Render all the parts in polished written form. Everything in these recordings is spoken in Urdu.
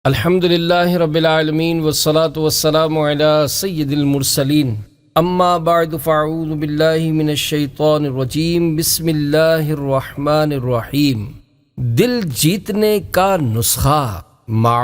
الحمدللہ رب العالمین والصلاة والسلام علی سید المرسلین اما بعد فاعوذ باللہ من الشیطان الرجیم بسم اللہ الرحمن الرحیم۔ دل جیتنے کا نسخہ مع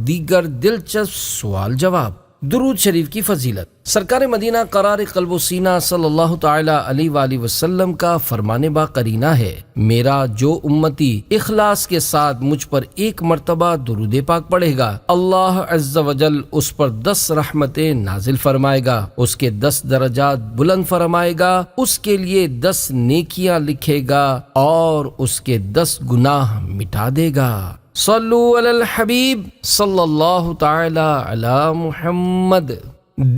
دیگر دلچسپ سوال جواب۔ درود شریف کی فضیلت۔ سرکار مدینہ قرار قلب و سینہ صلی اللہ تعالی علیہ وآلہ وسلم کا فرمان با قرینہ ہے، میرا جو امتی اخلاص کے ساتھ مجھ پر ایک مرتبہ درود پاک پڑھے گا، اللہ عز و جل اس پر 10 رحمتیں نازل فرمائے گا، اس کے 10 درجات بلند فرمائے گا، اس کے لیے 10 نیکیاں لکھے گا اور اس کے 10 گناہ مٹا دے گا۔ صلو علی الحبیب صلی اللہ تعالی علی محمد۔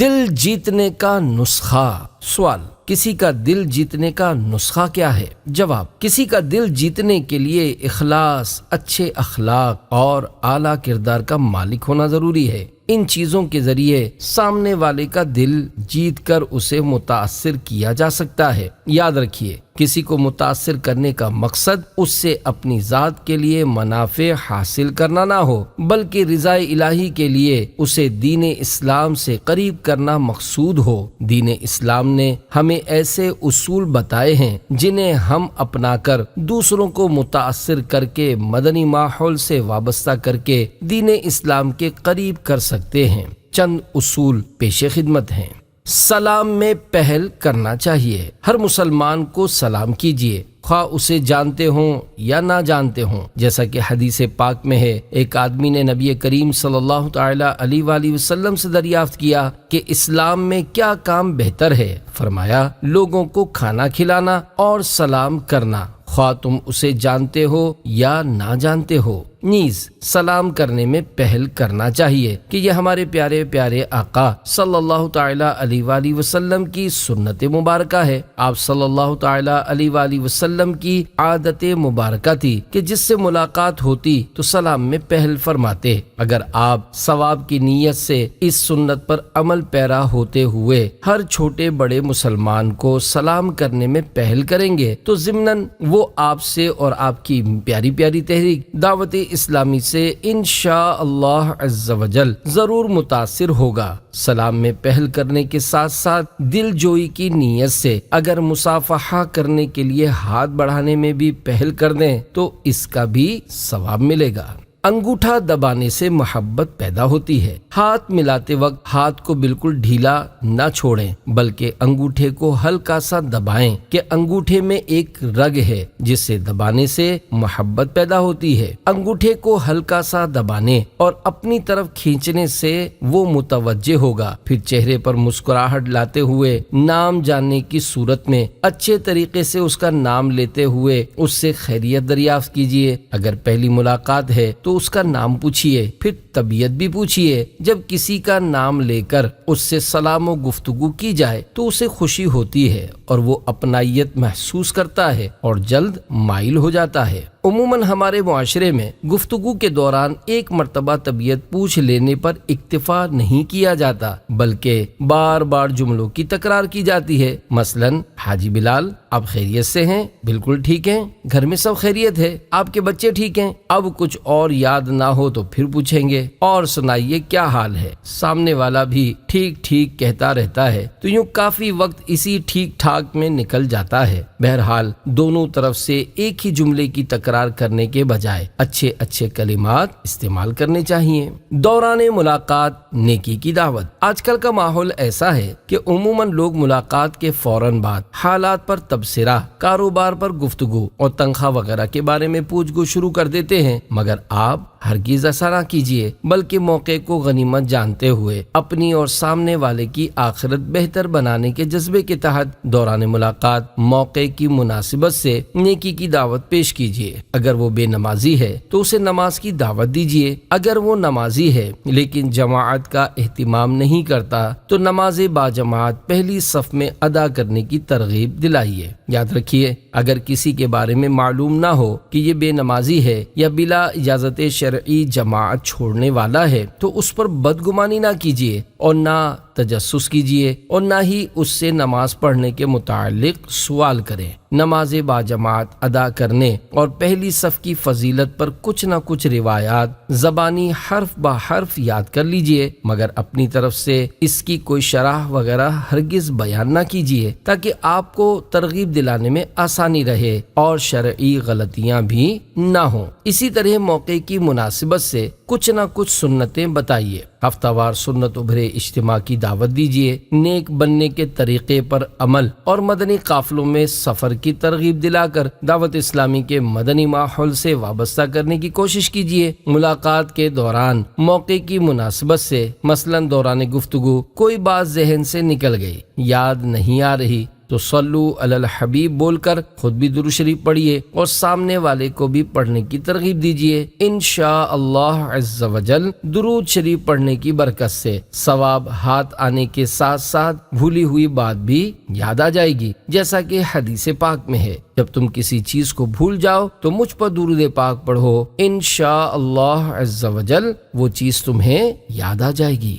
دل جیتنے کا نسخہ۔ سوال: کسی کا دل جیتنے کا نسخہ کیا ہے؟ جواب: کسی کا دل جیتنے کے لیے اخلاص، اچھے اخلاق اور اعلیٰ کردار کا مالک ہونا ضروری ہے۔ ان چیزوں کے ذریعے سامنے والے کا دل جیت کر اسے متاثر کیا جا سکتا ہے۔ یاد رکھیے، کسی کو متاثر کرنے کا مقصد اس سے اپنی ذات کے لیے منافع حاصل کرنا نہ ہو، بلکہ رضا الہی کے لیے اسے دین اسلام سے قریب کرنا مقصود ہو۔ دین اسلام نے ہمیں ایسے اصول بتائے ہیں جنہیں ہم اپنا کر دوسروں کو متاثر کر کے مدنی ماحول سے وابستہ کر کے دین اسلام کے قریب کر سکتے ہیں۔ چند اصول پیش خدمت ہیں۔ سلام میں پہل کرنا چاہیے۔ ہر مسلمان کو سلام کیجیے، خواہ اسے جانتے ہوں یا نہ جانتے ہوں۔ جیسا کہ حدیث پاک میں ہے، ایک آدمی نے نبی کریم صلی اللہ تعالی علیہ وآلہ وسلم سے دریافت کیا کہ اسلام میں کیا کام بہتر ہے؟ فرمایا، لوگوں کو کھانا کھلانا اور سلام کرنا، خواہ تم اسے جانتے ہو یا نہ جانتے ہو۔ نیز سلام کرنے میں پہل کرنا چاہیے کہ یہ ہمارے پیارے پیارے آقا صلی اللہ تعالی علیہ وآلہ وسلم کی سنت مبارکہ ہے۔ آپ صلی اللہ تعالی علیہ وآلہ وسلم کی عادت مبارکہ تھی کہ جس سے ملاقات ہوتی تو سلام میں پہل فرماتے۔ اگر آپ ثواب کی نیت سے اس سنت پر عمل پیرا ہوتے ہوئے ہر چھوٹے بڑے مسلمان کو سلام کرنے میں پہل کریں گے تو ضمناً وہ آپ سے اور آپ کی پیاری پیاری تحریک دعوت اسلامی سے انشاءاللہ عز و جل ضرور متاثر ہوگا۔ سلام میں پہل کرنے کے ساتھ ساتھ دل جوئی کی نیت سے اگر مصافحہ کرنے کے لیے ہاتھ بڑھانے میں بھی پہل کر دیں تو اس کا بھی ثواب ملے گا۔ انگوٹھا دبانے سے محبت پیدا ہوتی ہے۔ ہاتھ ملاتے وقت ہاتھ کو بالکل ڈھیلا نہ چھوڑیں، بلکہ انگوٹھے کو ہلکا سا دبائیں کہ انگوٹھے میں ایک رگ ہے جس سے دبانے سے محبت پیدا ہوتی ہے۔ انگوٹھے کو ہلکا سا دبانے اور اپنی طرف کھینچنے سے وہ متوجہ ہوگا۔ پھر چہرے پر مسکراہٹ لاتے ہوئے نام جاننے کی صورت میں اچھے طریقے سے اس کا نام لیتے ہوئے اس سے خیریت دریافت کیجیے۔ اگر پہلی ملاقات ہے تو اس کا نام پوچھیے، پھر طبیعت بھی پوچھیے۔ جب کسی کا نام لے کر اس سے سلام و گفتگو کی جائے تو اسے خوشی ہوتی ہے اور وہ اپنائیت محسوس کرتا ہے اور جلد مائل ہو جاتا ہے۔ عموماً ہمارے معاشرے میں گفتگو کے دوران ایک مرتبہ طبیعت پوچھ لینے پر اکتفا نہیں کیا جاتا، بلکہ بار بار جملوں کی تکرار کی جاتی ہے۔ مثلاً، حاجی بلال، آپ خیریت سے ہیں؟ بالکل ٹھیک ہیں۔ گھر میں سب خیریت ہے؟ آپ کے بچے ٹھیک ہیں؟ اب کچھ اور یاد نہ ہو تو پھر پوچھیں گے، اور سنائیے کیا حال ہے؟ سامنے والا بھی ٹھیک ٹھیک کہتا رہتا ہے تو یوں کافی وقت اسی ٹھیک ٹھاک میں نکل جاتا ہے۔ بہرحال دونوں طرف سے ایک ہی جملے کی تکرار کرنے کے بجائے اچھے اچھے کلمات استعمال کرنے چاہیے۔ دوران ملاقات نیکی کی دعوت۔ آج کل کا ماحول ایسا ہے کہ عموماً لوگ ملاقات کے فوراً بعد حالات پر تبصرہ، کاروبار پر گفتگو اور تنخواہ وغیرہ کے بارے میں پوچھ گچھ شروع کر دیتے ہیں، مگر آپ ہرگز ایسا نہ کیجیے، بلکہ موقع کو غنیمت جانتے ہوئے اپنی اور سامنے والے کی آخرت بہتر بنانے کے جذبے کے تحت دوران ملاقات موقع کی مناسبت سے نیکی کی دعوت پیش کیجیے۔ اگر وہ بے نمازی ہے تو اسے نماز کی دعوت دیجیے۔ اگر وہ نمازی ہے لیکن جماعت کا اہتمام نہیں کرتا تو نماز باجماعت پہلی صف میں ادا کرنے کی ترغیب دلائیے۔ یاد رکھیے، اگر کسی کے بارے میں معلوم نہ ہو کہ یہ بے نمازی ہے یا بلا اجازت شرعی جماعت چھوڑنے والا ہے تو اس پر بدگمانی نہ کیجیے اور نہ تجسس کیجیے اور نہ ہی اس سے نماز پڑھنے کے متعلق سوال کریں۔ نماز باجماعت ادا کرنے اور پہلی صف کی فضیلت پر کچھ نہ کچھ روایات زبانی حرف بہ حرف یاد کر لیجئے، مگر اپنی طرف سے اس کی کوئی شرح وغیرہ ہرگز بیان نہ کیجیے تاکہ آپ کو ترغیب دلانے میں آسانی رہے اور شرعی غلطیاں بھی نہ ہوں۔ اسی طرح موقع کی مناسبت سے کچھ نہ کچھ سنتیں بتائیے، ہفتہ وار سنت ابھرے اجتماع کی دعوت دیجیے، نیک بننے کے طریقے پر عمل اور مدنی قافلوں میں سفر کی ترغیب دلا کر دعوت اسلامی کے مدنی ماحول سے وابستہ کرنے کی کوشش کیجیے۔ ملاقات کے دوران موقع کی مناسبت سے مثلاً دوران گفتگو کوئی بات ذہن سے نکل گئی، یاد نہیں آ رہی، تو صلو علی الحبیب بول کر خود بھی درود شریف پڑھیے اور سامنے والے کو بھی پڑھنے کی ترغیب دیجیے۔ انشاءاللہ عز وجل درود شریف پڑھنے کی برکت سے ثواب ہاتھ آنے کے ساتھ ساتھ بھولی ہوئی بات بھی یاد آ جائے گی، جیسا کہ حدیث پاک میں ہے، جب تم کسی چیز کو بھول جاؤ تو مجھ پر درود پاک پڑھو، انشاءاللہ عز وجل وہ چیز تمہیں یاد آ جائے گی۔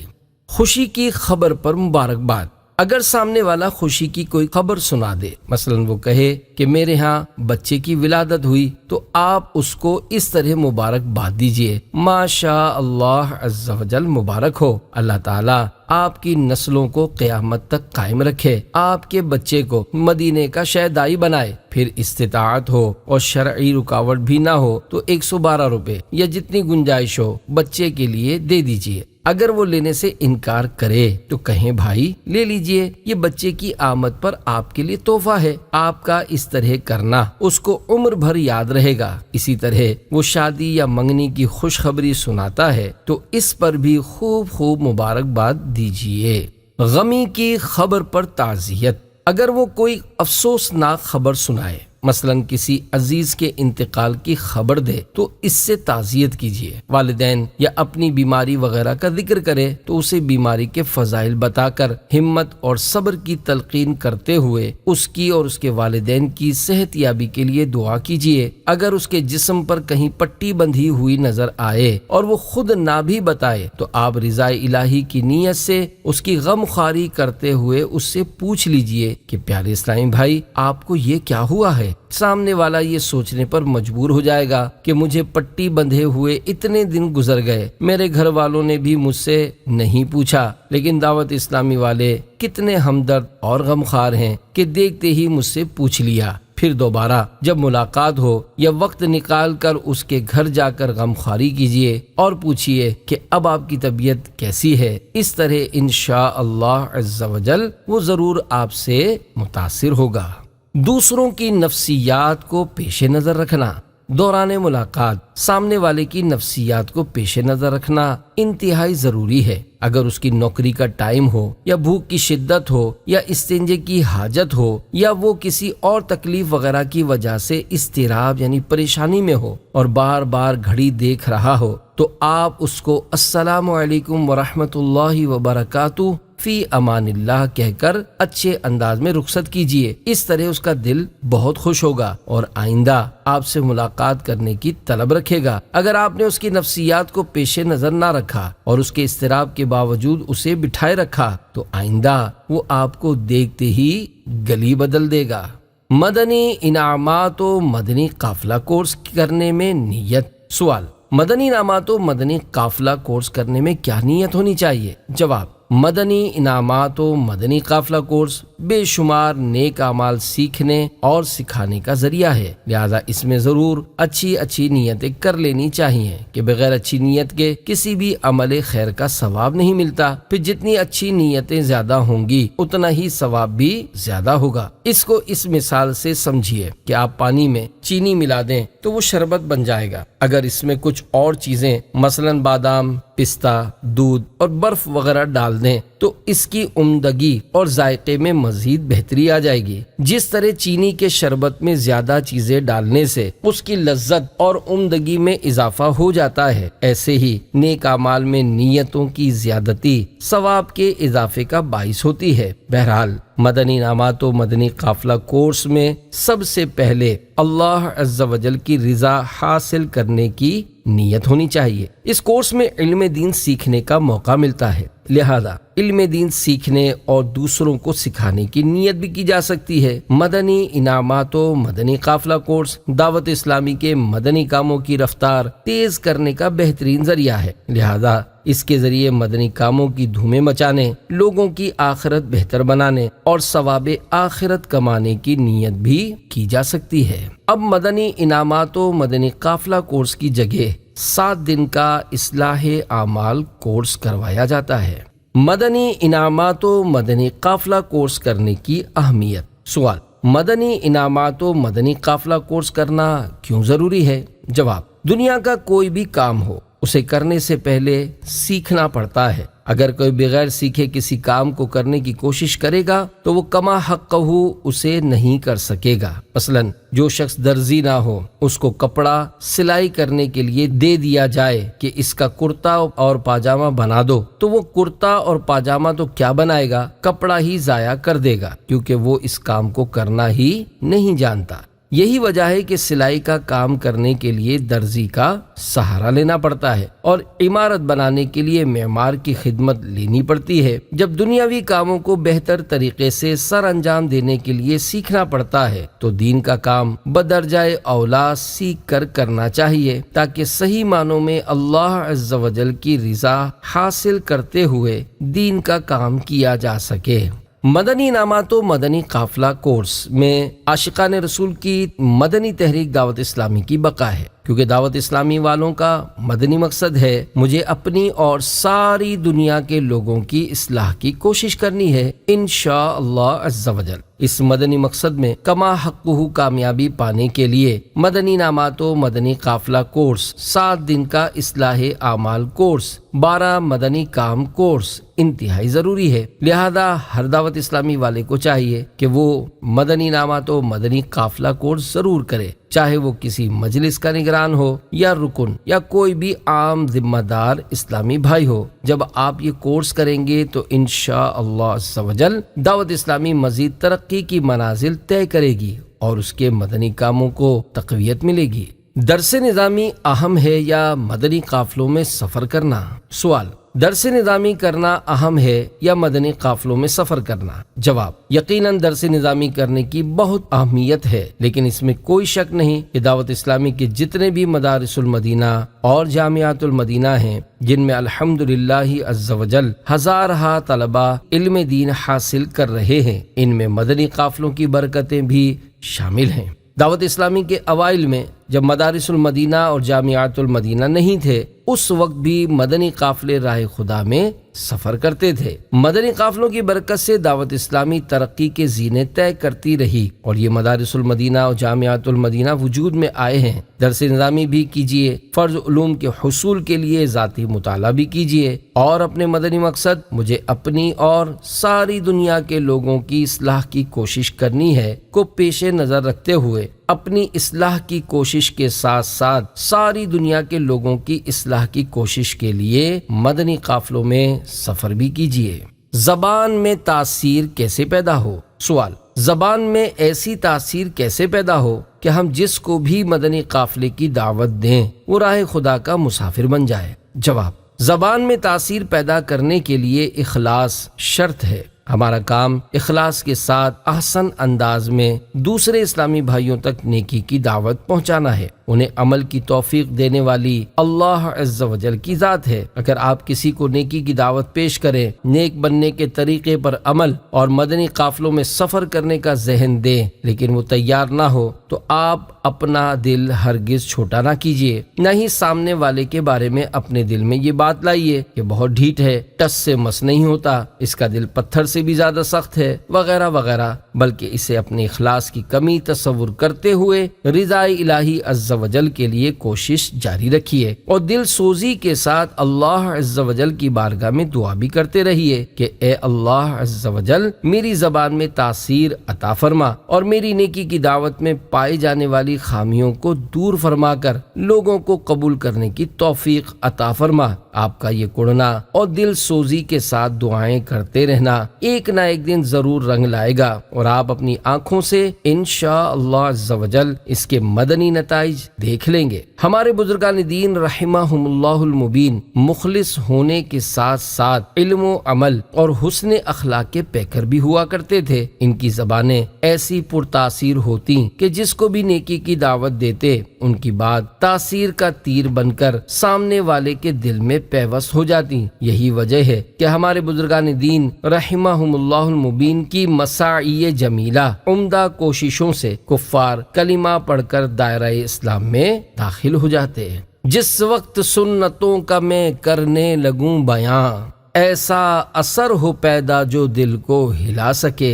خوشی کی خبر پر مبارکباد۔ اگر سامنے والا خوشی کی کوئی خبر سنا دے، مثلا وہ کہے کہ میرے ہاں بچے کی ولادت ہوئی، تو آپ اس کو اس طرح مبارکباد دیجیے، ماشاء اللہ عز وجل مبارک ہو، اللہ تعالیٰ آپ کی نسلوں کو قیامت تک قائم رکھے، آپ کے بچے کو مدینے کا شہدائی بنائے۔ پھر استطاعت ہو اور شرعی رکاوٹ بھی نہ ہو تو 112 روپے یا جتنی گنجائش ہو بچے کے لیے دے دیجیے۔ اگر وہ لینے سے انکار کرے تو کہیں بھائی لے لیجئے، یہ بچے کی آمد پر آپ کے لیے تحفہ ہے۔ آپ کا اس طرح کرنا اس کو عمر بھر یاد رہے گا۔ اسی طرح وہ شادی یا منگنی کی خوشخبری سناتا ہے تو اس پر بھی خوب مبارکباد دیجئے۔ غمی کی خبر پر تعزیت۔ اگر وہ کوئی افسوسناک خبر سنائے، مثلا کسی عزیز کے انتقال کی خبر دے، تو اس سے تعزیت کیجیے۔ والدین یا اپنی بیماری وغیرہ کا ذکر کرے تو اسے بیماری کے فضائل بتا کر ہمت اور صبر کی تلقین کرتے ہوئے اس کی اور اس کے والدین کی صحت یابی کے لیے دعا کیجیے۔ اگر اس کے جسم پر کہیں پٹی بندھی ہوئی نظر آئے اور وہ خود نہ بھی بتائے تو آپ رضا الہی کی نیت سے اس کی غم خواری کرتے ہوئے اس سے پوچھ لیجیے کہ پیارے اسلامی بھائی، آپ کو یہ کیا ہوا ہے؟ سامنے والا یہ سوچنے پر مجبور ہو جائے گا کہ مجھے پٹی بندھے ہوئے اتنے دن گزر گئے، میرے گھر والوں نے بھی مجھ سے نہیں پوچھا، لیکن دعوت اسلامی والے کتنے ہمدرد اور غمخوار ہیں کہ دیکھتے ہی مجھ سے پوچھ لیا۔ پھر دوبارہ جب ملاقات ہو یا وقت نکال کر اس کے گھر جا کر غمخواری کیجیے اور پوچھیے کہ اب آپ کی طبیعت کیسی ہے۔ اس طرح انشاءاللہ عز وجل وہ ضرور آپ سے متاثر ہوگا۔ دوسروں کی نفسیات کو پیش نظر رکھنا۔ دوران ملاقات سامنے والے کی نفسیات کو پیش نظر رکھنا انتہائی ضروری ہے۔ اگر اس کی نوکری کا ٹائم ہو یا بھوک کی شدت ہو یا استنجے کی حاجت ہو یا وہ کسی اور تکلیف وغیرہ کی وجہ سے اضطراب یعنی پریشانی میں ہو اور بار بار گھڑی دیکھ رہا ہو، تو آپ اس کو السلام علیکم ورحمۃ اللہ وبرکاتہ فی امان اللہ کہہ کر اچھے انداز میں رخصت کیجیے۔ اس طرح اس کا دل بہت خوش ہوگا اور آئندہ آپ سے ملاقات کرنے کی طلب رکھے گا۔ اگر آپ نے اس کی نفسیات کو پیش نظر نہ رکھا اور اس کے اضطراب کے باوجود اسے بٹھائے رکھا تو آئندہ وہ آپ کو دیکھتے ہی گلی بدل دے گا۔ مدنی انعامات و مدنی قافلہ کورس کرنے میں نیت۔ سوال: مدنی انعامات و مدنی قافلہ کورس کرنے میں کیا نیت ہونی چاہیے؟ جواب: مدنی انعامات و مدنی قافلہ کورس بے شمار نیک اعمال سیکھنے اور سکھانے کا ذریعہ ہے، لہذا اس میں ضرور اچھی نیتیں کر لینی چاہیے کہ بغیر اچھی نیت کے کسی بھی عمل خیر کا ثواب نہیں ملتا۔ پھر جتنی اچھی نیتیں زیادہ ہوں گی اتنا ہی ثواب بھی زیادہ ہوگا۔ اس کو اس مثال سے سمجھیے کہ آپ پانی میں چینی ملا دیں تو وہ شربت بن جائے گا۔ اگر اس میں کچھ اور چیزیں مثلا بادام، پستہ، دودھ اور برف وغیرہ ڈال دیں تو اس کی عمدگی اور ذائقے میں مزید بہتری آ جائے گی۔ جس طرح چینی کے شربت میں زیادہ چیزیں ڈالنے سے اس کی لذت اور عمدگی میں اضافہ ہو جاتا ہے، ایسے ہی نیک اعمال میں نیتوں کی زیادتی ثواب کے اضافے کا باعث ہوتی ہے۔ بہرحال مدنی انعامات و مدنی قافلہ کورس میں سب سے پہلے اللہ عز و جل کی رضا حاصل کرنے کی نیت ہونی چاہیے۔ اس کورس میں علم دین سیکھنے کا موقع ملتا ہے، لہذا علم دین سیکھنے اور دوسروں کو سکھانے کی نیت بھی کی جا سکتی ہے۔ مدنی انعامات و مدنی قافلہ کورس دعوت اسلامی کے مدنی کاموں کی رفتار تیز کرنے کا بہترین ذریعہ ہے، لہذا اس کے ذریعے مدنی کاموں کی دھومیں مچانے، لوگوں کی آخرت بہتر بنانے اور ثواب آخرت کمانے کی نیت بھی کی جا سکتی ہے۔ اب مدنی انعامات و مدنی قافلہ کورس کی جگہ 7 دن کا اصلاح اعمال کورس کروایا جاتا ہے۔ مدنی انعامات و مدنی قافلہ کورس کرنے کی اہمیت۔ سوال: مدنی انعامات و مدنی قافلہ کورس کرنا کیوں ضروری ہے؟ جواب: دنیا کا کوئی بھی کام ہو، اسے کرنے سے پہلے سیکھنا پڑتا ہے۔ اگر کوئی بغیر سیکھے کسی کام کو کرنے کی کوشش کرے گا تو وہ کما حقہ اسے نہیں کر سکے گا۔ مثلا جو شخص درزی نہ ہو، اس کو کپڑا سلائی کرنے کے لیے دے دیا جائے کہ اس کا کرتا اور پاجامہ بنا دو، تو وہ کرتا اور پاجامہ تو کیا بنائے گا، کپڑا ہی ضائع کر دے گا، کیونکہ وہ اس کام کو کرنا ہی نہیں جانتا۔ یہی وجہ ہے کہ سلائی کا کام کرنے کے لیے درزی کا سہارا لینا پڑتا ہے اور عمارت بنانے کے لیے معمار کی خدمت لینی پڑتی ہے۔ جب دنیاوی کاموں کو بہتر طریقے سے سر انجام دینے کے لیے سیکھنا پڑتا ہے تو دین کا کام بدرجہ اولا سیکھ کر کرنا چاہیے، تاکہ صحیح معنوں میں اللہ عز و جل کی رضا حاصل کرتے ہوئے دین کا کام کیا جا سکے۔ مدنی انعامات و مدنی قافلہ کورس میں عاشقان رسول کی مدنی تحریک دعوت اسلامی کی بقا ہے، کیونکہ دعوت اسلامی والوں کا مدنی مقصد ہے مجھے اپنی اور ساری دنیا کے لوگوں کی اصلاح کی کوشش کرنی ہے انشاءاللہ عز و جل۔ اس مدنی مقصد میں کما حقہ کامیابی پانے کے لیے مدنی انعامات و مدنی قافلہ کورس، 7 دن کا اصلاح اعمال کورس، 12 مدنی کام کورس انتہائی ضروری ہے۔ لہذا ہر دعوت اسلامی والے کو چاہیے کہ وہ مدنی انعامات و مدنی قافلہ کورس ضرور کرے، چاہے وہ کسی مجلس کا نگران ہو یا رکن یا کوئی بھی عام ذمہ دار اسلامی بھائی ہو۔ جب آپ یہ کورس کریں گے تو انشاءاللہ عز و جل دعوت اسلامی مزید ترقی کی منازل طے کرے گی اور اس کے مدنی کاموں کو تقویت ملے گی۔ درس نظامی اہم ہے یا مدنی قافلوں میں سفر کرنا؟ سوال: درس نظامی کرنا اہم ہے یا مدنی قافلوں میں سفر کرنا؟ جواب: یقیناً درس نظامی کرنے کی بہت اہمیت ہے، لیکن اس میں کوئی شک نہیں کہ دعوت اسلامی کے جتنے بھی مدارس المدینہ اور جامعات المدینہ ہیں، جن میں الحمدللہ عز و جل ہزارہا طلبہ علم دین حاصل کر رہے ہیں، ان میں مدنی قافلوں کی برکتیں بھی شامل ہیں۔ دعوت اسلامی کے اوائل میں جب مدارس المدینہ اور جامعات المدینہ نہیں تھے، اس وقت بھی مدنی قافلے راہ خدا میں سفر کرتے تھے۔ مدنی قافلوں کی برکت سے دعوت اسلامی ترقی کے زینے طے کرتی رہی اور یہ مدارس المدینہ اور جامعات المدینہ وجود میں آئے ہیں۔ درس نظامی بھی کیجیے، فرض علوم کے حصول کے لیے ذاتی مطالعہ بھی کیجیے اور اپنے مدنی مقصد مجھے اپنی اور ساری دنیا کے لوگوں کی اصلاح کی کوشش کرنی ہے کو پیش نظر رکھتے ہوئے اپنی اصلاح کی کوشش کے ساتھ ساتھ ساری دنیا کے لوگوں کی اصلاح کی کوشش کے لیے مدنی قافلوں میں سفر بھی کیجیے۔ زبان میں تاثیر کیسے پیدا ہو؟ سوال: زبان میں ایسی تاثیر کیسے پیدا ہو کہ ہم جس کو بھی مدنی قافلے کی دعوت دیں وہ راہ خدا کا مسافر بن جائے؟ جواب: زبان میں تاثیر پیدا کرنے کے لیے اخلاص شرط ہے۔ ہمارا کام اخلاص کے ساتھ احسن انداز میں دوسرے اسلامی بھائیوں تک نیکی کی دعوت پہنچانا ہے۔ انہیں عمل کی توفیق دینے والی اللہ عز و جل کی ذات ہے۔ اگر آپ کسی کو نیکی کی دعوت پیش کریں، نیک بننے کے طریقے پر عمل اور مدنی قافلوں میں سفر کرنے کا ذہن دیں، لیکن وہ تیار نہ ہو تو آپ اپنا دل ہرگز چھوٹا نہ کیجیے، نہ ہی سامنے والے کے بارے میں اپنے دل میں یہ بات لائیے کہ بہت ڈھیٹ ہے، ٹس سے مس نہیں ہوتا، اس کا دل پتھر سے بھی زیادہ سخت ہے، وغیرہ وغیرہ، بلکہ اسے اپنے اخلاص کی کمی تصور کرتے ہوئے رضا الہی عز و جل کے لیے کوشش جاری رکھیے اور دل سوزی کے ساتھ اللہ عز و جل کی بارگاہ میں دعا بھی کرتے رہیے کہ اے اللہ عز و جل میری زبان میں تاثیر عطا فرما اور میری نیکی کی دعوت میں پائی جانے والی خامیوں کو دور فرما کر لوگوں کو قبول کرنے کی توفیق عطا فرما۔ آپ کا یہ کڑنا اور دل سوزی کے ساتھ دعائیں کرتے رہنا ایک نہ ایک دن ضرور رنگ لائے گا اور اور آپ اپنی آنکھوں سے انشاءاللہ عز و جل اس کے مدنی نتائج دیکھ لیں گے۔ ہمارے بزرگان دین رحمہم اللہ المبین مخلص ہونے کے ساتھ ساتھ علم و عمل اور حسن اخلاق کے پیکر بھی ہوا کرتے تھے۔ ان کی زبانیں ایسی پرتاثیر ہوتی کہ جس کو بھی نیکی کی دعوت دیتے ان کی بات تاثیر کا تیر بن کر سامنے والے کے دل میں پیوست ہو جاتی۔ یہی وجہ ہے کہ ہمارے بزرگان دین رحمہم اللہ المبین کی مساعی جمیلہ عمدہ کوششوں سے کفار کلمہ پڑھ کر دائرہ اسلام میں داخل ہو جاتے ہیں۔ جس وقت سنتوں کا میں کرنے لگوں بیاں، ایسا اثر ہو پیدا جو دل کو ہلا سکے،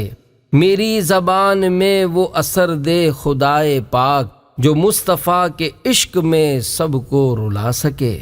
میری زبان میں وہ اثر دے خدائے پاک جو مصطفیٰ کے عشق میں سب کو رلا سکے۔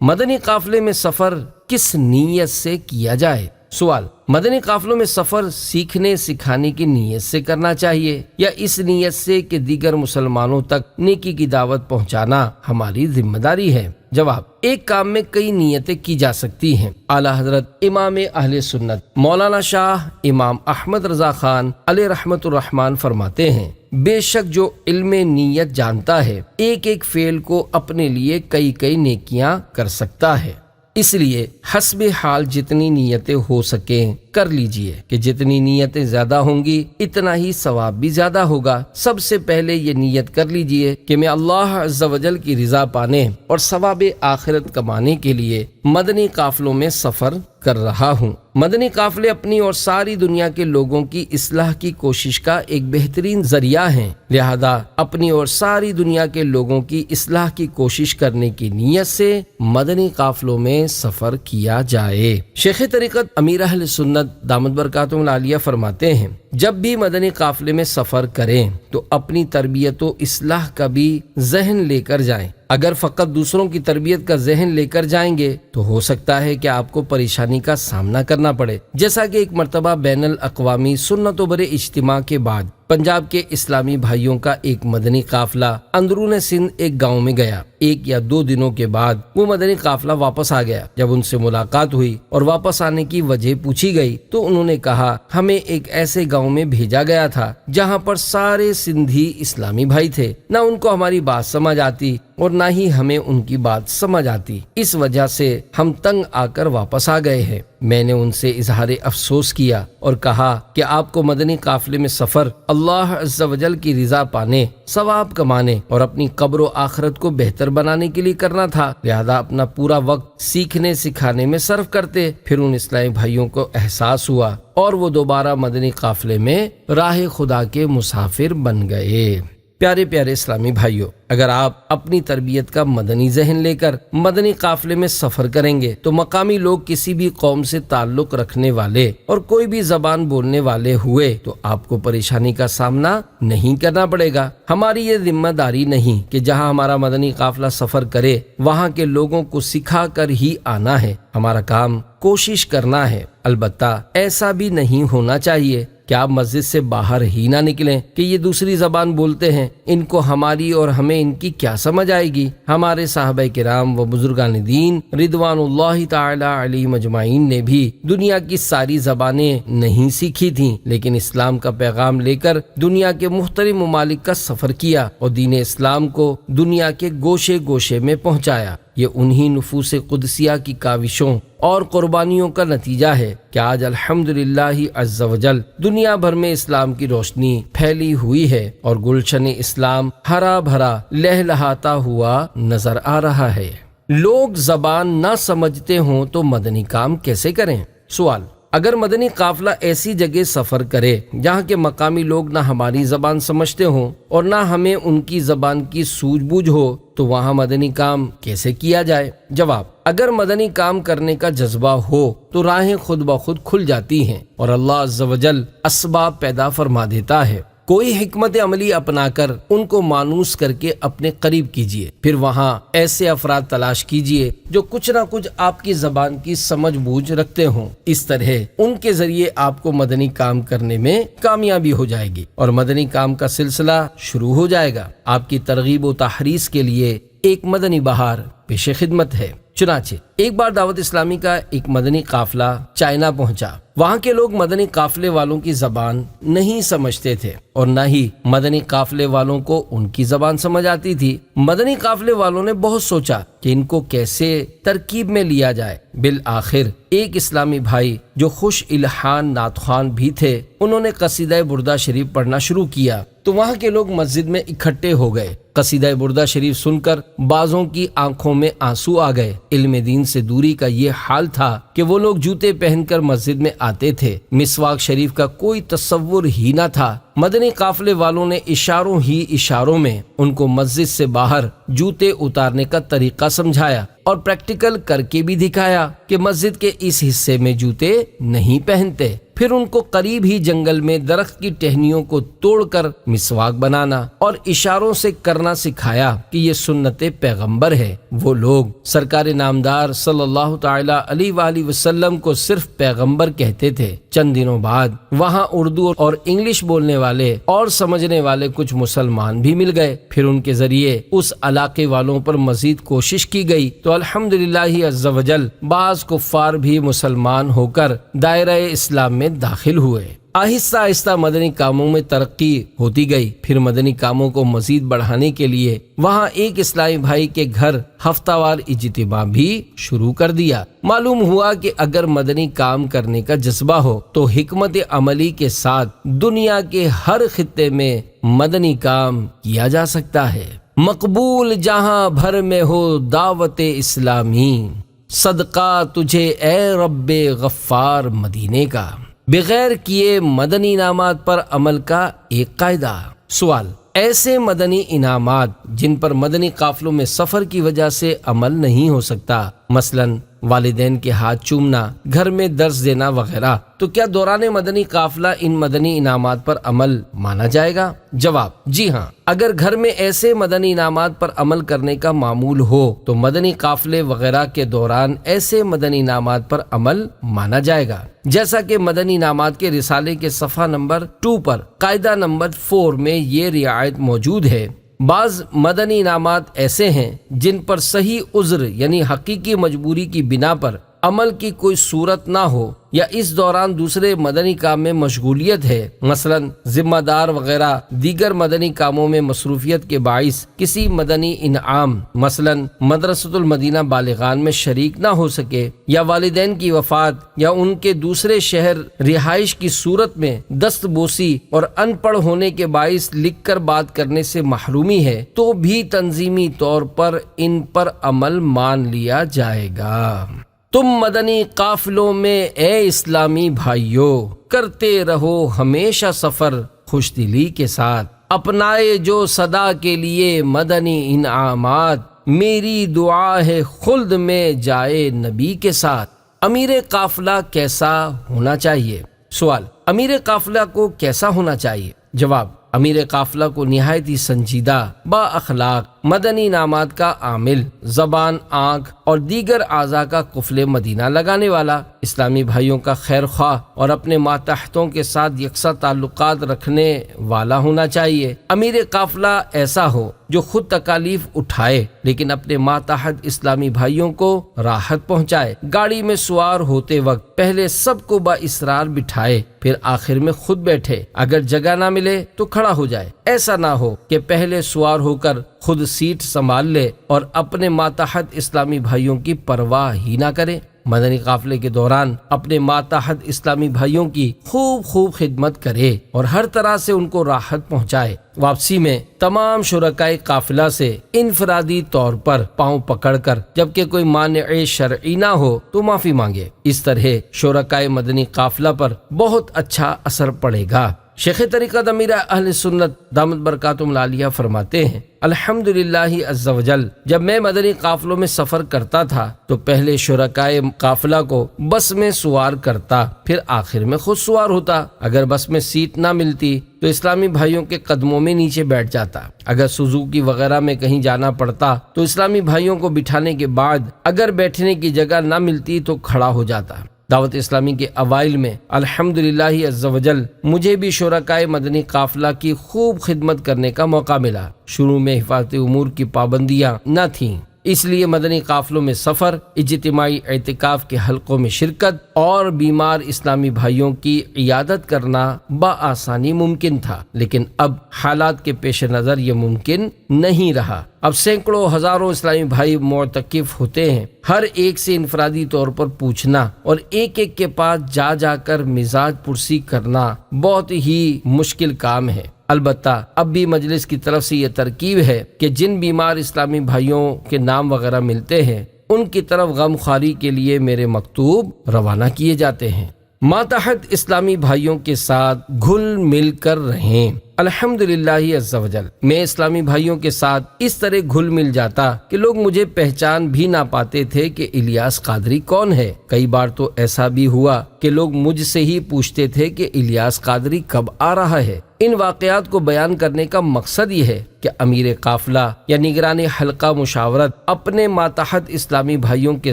مدنی قافلے میں سفر کس نیت سے کیا جائے؟ سوال: مدنی قافلوں میں سفر سیکھنے سکھانے کی نیت سے کرنا چاہیے یا اس نیت سے کہ دیگر مسلمانوں تک نیکی کی دعوت پہنچانا ہماری ذمہ داری ہے؟ جواب: ایک کام میں کئی نیتیں کی جا سکتی ہیں۔ اعلیٰ حضرت امام اہل سنت مولانا شاہ امام احمد رضا خان علیہ رحمت الرحمن فرماتے ہیں، بے شک جو علم نیت جانتا ہے ایک ایک فعل کو اپنے لیے کئی کئی نیکیاں کر سکتا ہے، اس لیے حسب حال جتنی نیتیں ہو سکیں کر لیجئے کہ جتنی نیتیں زیادہ ہوں گی اتنا ہی ثواب بھی زیادہ ہوگا۔ سب سے پہلے یہ نیت کر لیجئے کہ میں اللہ عز و جل کی رضا پانے اور ثواب آخرت کمانے کے لیے مدنی قافلوں میں سفر کر رہا ہوں۔ مدنی قافلے اپنی اور ساری دنیا کے لوگوں کی اصلاح کی کوشش کا ایک بہترین ذریعہ ہیں، لہذا اپنی اور ساری دنیا کے لوگوں کی اصلاح کی کوشش کرنے کی نیت سے مدنی قافلوں میں سفر کیا جائے۔ شیخ طریقت امیر اہل سنت دامت برکاتہم العالیہ فرماتے ہیں، جب بھی مدنی قافلے میں سفر کریں تو اپنی تربیت و اصلاح کا بھی ذہن لے کر جائیں۔ اگر فقط دوسروں کی تربیت کا ذہن لے کر جائیں گے تو ہو سکتا ہے کہ آپ کو پریشانی کا سامنا کرنا پڑے، جیسا کہ ایک مرتبہ بین الاقوامی سنت و بر اجتماع کے بعد پنجاب کے اسلامی بھائیوں کا ایک مدنی قافلہ اندرون سندھ ایک گاؤں میں گیا۔ 1 یا 2 دنوں کے بعد وہ مدنی قافلہ واپس آ گیا۔ جب ان سے ملاقات ہوئی اور واپس آنے کی وجہ پوچھی گئی تو انہوں نے کہا، ہمیں ایک ایسے گاؤں میں بھیجا گیا تھا جہاں پر سارے سندھی اسلامی بھائی تھے، نہ ان کو ہماری بات سمجھ آتی اور نہ ہی ہمیں ان کی بات سمجھ آتی، اس وجہ سے ہم تنگ آ کر واپس آ گئے ہیں۔ میں نے ان سے اظہار افسوس کیا اور کہا کہ آپ کو مدنی قافلے میں سفر اللہ عز و جل کی رضا پانے، ثواب کمانے اور اپنی قبر و آخرت کو بہتر بنانے کے لیے کرنا تھا، لہذا اپنا پورا وقت سیکھنے سکھانے میں صرف کرتے۔ پھر ان اسلامی بھائیوں کو احساس ہوا اور وہ دوبارہ مدنی قافلے میں راہ خدا کے مسافر بن گئے۔ پیارے پیارے اسلامی بھائیوں، اگر آپ اپنی تربیت کا مدنی ذہن لے کر مدنی قافلے میں سفر کریں گے تو مقامی لوگ کسی بھی قوم سے تعلق رکھنے والے اور کوئی بھی زبان بولنے والے ہوئے تو آپ کو پریشانی کا سامنا نہیں کرنا پڑے گا۔ ہماری یہ ذمہ داری نہیں کہ جہاں ہمارا مدنی قافلہ سفر کرے وہاں کے لوگوں کو سکھا کر ہی آنا ہے، ہمارا کام کوشش کرنا ہے۔ البتہ ایسا بھی نہیں ہونا چاہیے کہ آپ مسجد سے باہر ہی نہ نکلیں کہ یہ دوسری زبان بولتے ہیں، ان کو ہماری اور ہمیں ان کی کیا سمجھ آئے گی۔ ہمارے صحابہ کرام و بزرگان دین رضوان اللہ تعالی علیہم اجمعین نے بھی دنیا کی ساری زبانیں نہیں سیکھی تھیں، لیکن اسلام کا پیغام لے کر دنیا کے مختلف ممالک کا سفر کیا اور دین اسلام کو دنیا کے گوشے گوشے میں پہنچایا۔ یہ انہی نفوس قدسیہ کی کاوشوں اور قربانیوں کا نتیجہ ہے کہ آج الحمدللہ عز و جل دنیا بھر میں اسلام کی روشنی پھیلی ہوئی ہے اور گلشن اسلام ہرا بھرا لہلہاتا ہوا نظر آ رہا ہے۔ لوگ زبان نہ سمجھتے ہوں تو مدنی کام کیسے کریں؟ سوال: اگر مدنی قافلہ ایسی جگہ سفر کرے جہاں کے مقامی لوگ نہ ہماری زبان سمجھتے ہوں اور نہ ہمیں ان کی زبان کی سوجھ بوجھ ہو تو وہاں مدنی کام کیسے کیا جائے؟ جواب: اگر مدنی کام کرنے کا جذبہ ہو تو راہیں خود بخود کھل جاتی ہیں اور اللہ عز و جل اسباب پیدا فرما دیتا ہے۔ کوئی حکمت عملی اپنا کر ان کو مانوس کر کے اپنے قریب کیجئے، پھر وہاں ایسے افراد تلاش کیجئے جو کچھ نہ کچھ آپ کی زبان کی سمجھ بوجھ رکھتے ہوں۔ اس طرح ان کے ذریعے آپ کو مدنی کام کرنے میں کامیابی ہو جائے گی اور مدنی کام کا سلسلہ شروع ہو جائے گا۔ آپ کی ترغیب و تحریض کے لیے ایک مدنی بہار پیش خدمت ہے۔ چنانچہ ایک بار دعوت اسلامی کا ایک مدنی قافلہ چائنا پہنچا۔ وہاں کے لوگ مدنی قافلے والوں کی زبان نہیں سمجھتے تھے اور نہ ہی مدنی قافلے والوں کو ان کی زبان سمجھ آتی تھی۔ مدنی قافلے والوں نے بہت سوچا کہ ان کو کیسے ترکیب میں لیا جائے۔ بالآخر ایک اسلامی بھائی جو خوش الحان نعت خوان بھی تھے، انہوں نے قصیدہ بردہ شریف پڑھنا شروع کیا تو وہاں کے لوگ مسجد میں اکٹھے ہو گئے۔ قصیدہ بردہ شریف سن کر بعضوں کی آنکھوں میں آنسو آ گئے۔ علم دین سے دوری کا یہ حال تھا کہ وہ لوگ جوتے پہن کر مسجد میں آتے تھے۔ مسواک شریف کا کوئی تصور ہی نہ تھا۔ مدنی قافلے والوں نے اشاروں میں ان کو مسجد سے باہر جوتے اتارنے کا طریقہ سمجھایا اور پریکٹیکل کر کے بھی دکھایا کہ مسجد کے اس حصے میں جوتے نہیں پہنتے۔ پھر ان کو قریب ہی جنگل میں درخت کی ٹہنیوں کو توڑ کر مسواک بنانا اور اشاروں سے کرنا سکھایا کہ یہ سنت پیغمبر ہے۔ وہ لوگ سرکار نامدار صلی اللہ تعالی علیہ وآلہ وسلم کو صرف پیغمبر کہتے تھے۔ چند دنوں بعد وہاں اردو اور انگلش بولنے والے اور سمجھنے والے کچھ مسلمان بھی مل گئے۔ پھر ان کے ذریعے اس علاقے والوں پر مزید کوشش کی گئی تو الحمدللہ عز وجل بعض کفار بھی مسلمان ہو کر دائرہ اسلام میں داخل ہوئے۔ آہستہ آہستہ مدنی کاموں میں ترقی ہوتی گئی۔ پھر مدنی کاموں کو مزید بڑھانے کے لیے وہاں ایک اسلامی بھائی کے گھر ہفتہ وار اجتماع بھی شروع کر دیا۔ معلوم ہوا کہ اگر مدنی کام کرنے کا جذبہ ہو تو حکمت عملی کے ساتھ دنیا کے ہر خطے میں مدنی کام کیا جا سکتا ہے۔ مقبول جہاں بھر میں ہو دعوت اسلامی، صدقہ تجھے اے رب غفار مدینے کا۔ بغیر کیے مدنی انعامات پر عمل کا ایک قاعدہ۔ سوال: ایسے مدنی انعامات جن پر مدنی قافلوں میں سفر کی وجہ سے عمل نہیں ہو سکتا، مثلاً والدین کے ہاتھ چومنا، گھر میں درس دینا وغیرہ، تو کیا دوران مدنی قافلہ ان مدنی انعامات پر عمل مانا جائے گا؟ جواب: جی ہاں، اگر گھر میں ایسے مدنی انعامات پر عمل کرنے کا معمول ہو تو مدنی قافلے وغیرہ کے دوران ایسے مدنی انعامات پر عمل مانا جائے گا، جیسا کہ مدنی انعامات کے رسالے کے صفحہ نمبر 2 پر قاعدہ نمبر 4 میں یہ رعایت موجود ہے۔ بعض مدنی انعامات ایسے ہیں جن پر صحیح عذر یعنی حقیقی مجبوری کی بنا پر عمل کی کوئی صورت نہ ہو یا اس دوران دوسرے مدنی کام میں مشغولیت ہے، مثلا ذمہ دار وغیرہ دیگر مدنی کاموں میں مصروفیت کے باعث کسی مدنی انعام مثلا مدرسۃ المدینہ بالغان میں شریک نہ ہو سکے، یا والدین کی وفات یا ان کے دوسرے شہر رہائش کی صورت میں دست بوسی اور ان پڑھ ہونے کے باعث لکھ کر بات کرنے سے محرومی ہے، تو بھی تنظیمی طور پر ان پر عمل مان لیا جائے گا۔ تم مدنی قافلوں میں اے اسلامی بھائیوں کرتے رہو ہمیشہ سفر خوش دلی کے ساتھ، اپنائے جو صدا کے لیے مدنی انعامات، میری دعا ہے خلد میں جائے نبی کے ساتھ۔ امیر قافلہ کیسا ہونا چاہیے؟ سوال: امیر قافلہ کو کیسا ہونا چاہیے؟ جواب: امیر قافلہ کو نہایت ہی سنجیدہ، با اخلاق، مدنی انعامات کا عامل، زبان، آنکھ اور دیگر اعضاء کا قفل مدینہ لگانے والا، اسلامی بھائیوں کا خیر خواہ اور اپنے ماتحتوں کے ساتھ یکساں تعلقات رکھنے والا ہونا چاہیے۔ امیر قافلہ ایسا ہو جو خود تکالیف اٹھائے لیکن اپنے ماتحت اسلامی بھائیوں کو راحت پہنچائے۔ گاڑی میں سوار ہوتے وقت پہلے سب کو با اصرار بٹھائے، پھر آخر میں خود بیٹھے، اگر جگہ نہ ملے تو کھڑا ہو جائے۔ ایسا نہ ہو کہ پہلے سوار ہو کر خود سیٹ سنبھال لے اور اپنے ماتحت اسلامی بھائیوں کی پرواہ ہی نہ کرے۔ مدنی قافلے کے دوران اپنے ماتحت اسلامی بھائیوں کی خوب خدمت کرے اور ہر طرح سے ان کو راحت پہنچائے۔ واپسی میں تمام شرکائے قافلہ سے انفرادی طور پر پاؤں پکڑ کر جبکہ کوئی مانع شرعی نہ ہو تو معافی مانگے۔ اس طرح شرکائے مدنی قافلہ پر بہت اچھا اثر پڑے گا۔ شیخ طریقت امیر اہل سنت دامت برکاتہم العالیہ فرماتے ہیں: الحمدللہ عز وجل، جب میں مدنی قافلوں میں سفر کرتا تھا تو پہلے شرکائے قافلہ کو بس میں سوار کرتا، پھر آخر میں خود سوار ہوتا۔ اگر بس میں سیٹ نہ ملتی تو اسلامی بھائیوں کے قدموں میں نیچے بیٹھ جاتا۔ اگر سوزوکی وغیرہ میں کہیں جانا پڑتا تو اسلامی بھائیوں کو بٹھانے کے بعد اگر بیٹھنے کی جگہ نہ ملتی تو کھڑا ہو جاتا۔ دعوت اسلامی کے اوائل میں الحمدللہ عز وجل مجھے بھی شرکائے مدنی قافلہ کی خوب خدمت کرنے کا موقع ملا۔ شروع میں حفاظتی امور کی پابندیاں نہ تھیں، اس لیے مدنی قافلوں میں سفر، اجتماعی اعتکاف کے حلقوں میں شرکت اور بیمار اسلامی بھائیوں کی عیادت کرنا بآسانی ممکن تھا، لیکن اب حالات کے پیش نظر یہ ممکن نہیں رہا۔ اب سینکڑوں ہزاروں اسلامی بھائی معتکف ہوتے ہیں۔ ہر ایک سے انفرادی طور پر پوچھنا اور ایک ایک کے پاس جا جا کر مزاج پرسی کرنا بہت ہی مشکل کام ہے۔ البتہ اب بھی مجلس کی طرف سے یہ ترکیب ہے کہ جن بیمار اسلامی بھائیوں کے نام وغیرہ ملتے ہیں ان کی طرف غم خواری کے لیے میرے مکتوب روانہ کیے جاتے ہیں۔ ماتحت اسلامی بھائیوں کے ساتھ گھل مل کر رہیں۔ الحمدللہ عز وجل میں اسلامی بھائیوں کے ساتھ اس طرح گھل مل جاتا کہ لوگ مجھے پہچان بھی نہ پاتے تھے کہ الیاس قادری کون ہے۔ کئی بار تو ایسا بھی ہوا کہ لوگ مجھ سے ہی پوچھتے تھے کہ الیاس قادری کب آ رہا ہے۔ ان واقعات کو بیان کرنے کا مقصد یہ ہے کہ امیر قافلہ یا نگران حلقہ مشاورت اپنے ماتحت اسلامی بھائیوں کے